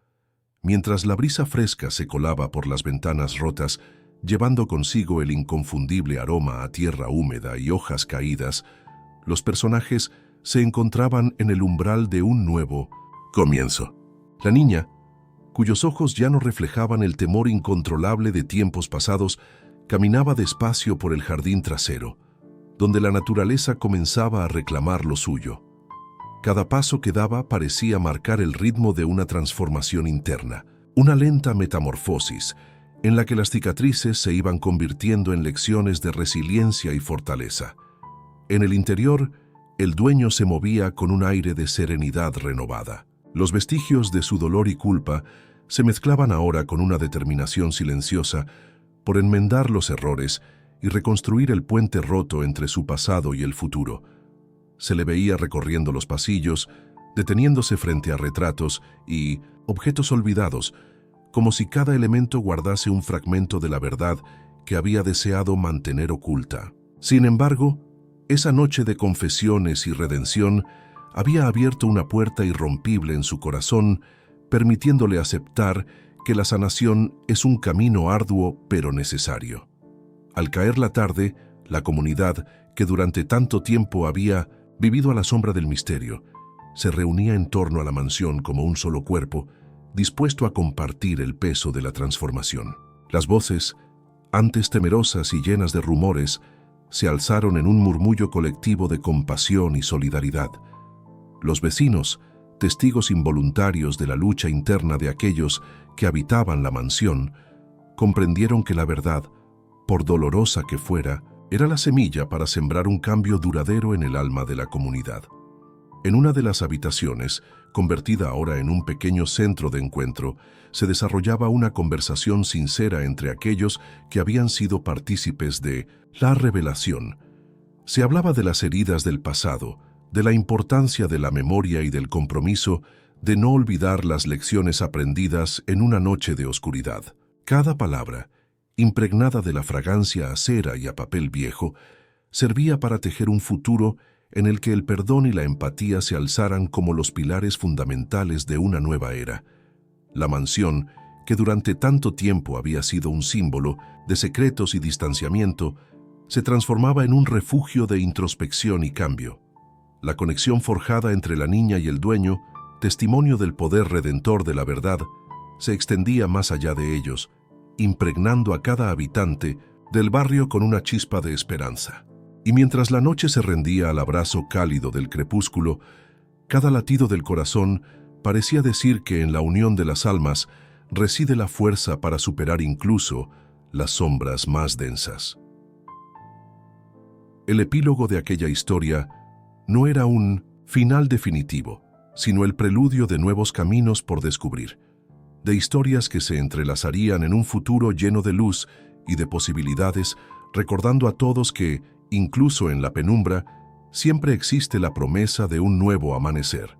Mientras la brisa fresca se colaba por las ventanas rotas, llevando consigo el inconfundible aroma a tierra húmeda y hojas caídas, los personajes se encontraban en el umbral de un nuevo comienzo. La niña, cuyos ojos ya no reflejaban el temor incontrolable de tiempos pasados, caminaba despacio por el jardín trasero, donde la naturaleza comenzaba a reclamar lo suyo. Cada paso que daba parecía marcar el ritmo de una transformación interna, una lenta metamorfosis, en la que las cicatrices se iban convirtiendo en lecciones de resiliencia y fortaleza. En el interior, el dueño se movía con un aire de serenidad renovada. Los vestigios de su dolor y culpa se mezclaban ahora con una determinación silenciosa por enmendar los errores y reconstruir el puente roto entre su pasado y el futuro. Se le veía recorriendo los pasillos, deteniéndose frente a retratos y objetos olvidados, como si cada elemento guardase un fragmento de la verdad que había deseado mantener oculta. Sin embargo, esa noche de confesiones y redención había abierto una puerta irrompible en su corazón, permitiéndole aceptar que la sanación es un camino arduo pero necesario. Al caer la tarde, la comunidad, que durante tanto tiempo había vivido a la sombra del misterio, se reunía en torno a la mansión como un solo cuerpo, dispuesto a compartir el peso de la transformación. Las voces, antes temerosas y llenas de rumores, se alzaron en un murmullo colectivo de compasión y solidaridad. Los vecinos, testigos involuntarios de la lucha interna de aquellos que habitaban la mansión, comprendieron que la verdad, por dolorosa que fuera, era la semilla para sembrar un cambio duradero en el alma de la comunidad. En una de las habitaciones, convertida ahora en un pequeño centro de encuentro, se desarrollaba una conversación sincera entre aquellos que habían sido partícipes de la revelación. Se hablaba de las heridas del pasado, de la importancia de la memoria y del compromiso de no olvidar las lecciones aprendidas en una noche de oscuridad. Cada palabra, impregnada de la fragancia a cera y a papel viejo, servía para tejer un futuro en el que el perdón y la empatía se alzaran como los pilares fundamentales de una nueva era. La mansión, que durante tanto tiempo había sido un símbolo de secretos y distanciamiento, se transformaba en un refugio de introspección y cambio. La conexión forjada entre la niña y el dueño, testimonio del poder redentor de la verdad, se extendía más allá de ellos, impregnando a cada habitante del barrio con una chispa de esperanza. Y mientras la noche se rendía al abrazo cálido del crepúsculo, cada latido del corazón parecía decir que en la unión de las almas reside la fuerza para superar incluso las sombras más densas. El epílogo de aquella historia no era un final definitivo, sino el preludio de nuevos caminos por descubrir, de historias que se entrelazarían en un futuro lleno de luz y de posibilidades, recordando a todos que, incluso en la penumbra, siempre existe la promesa de un nuevo amanecer.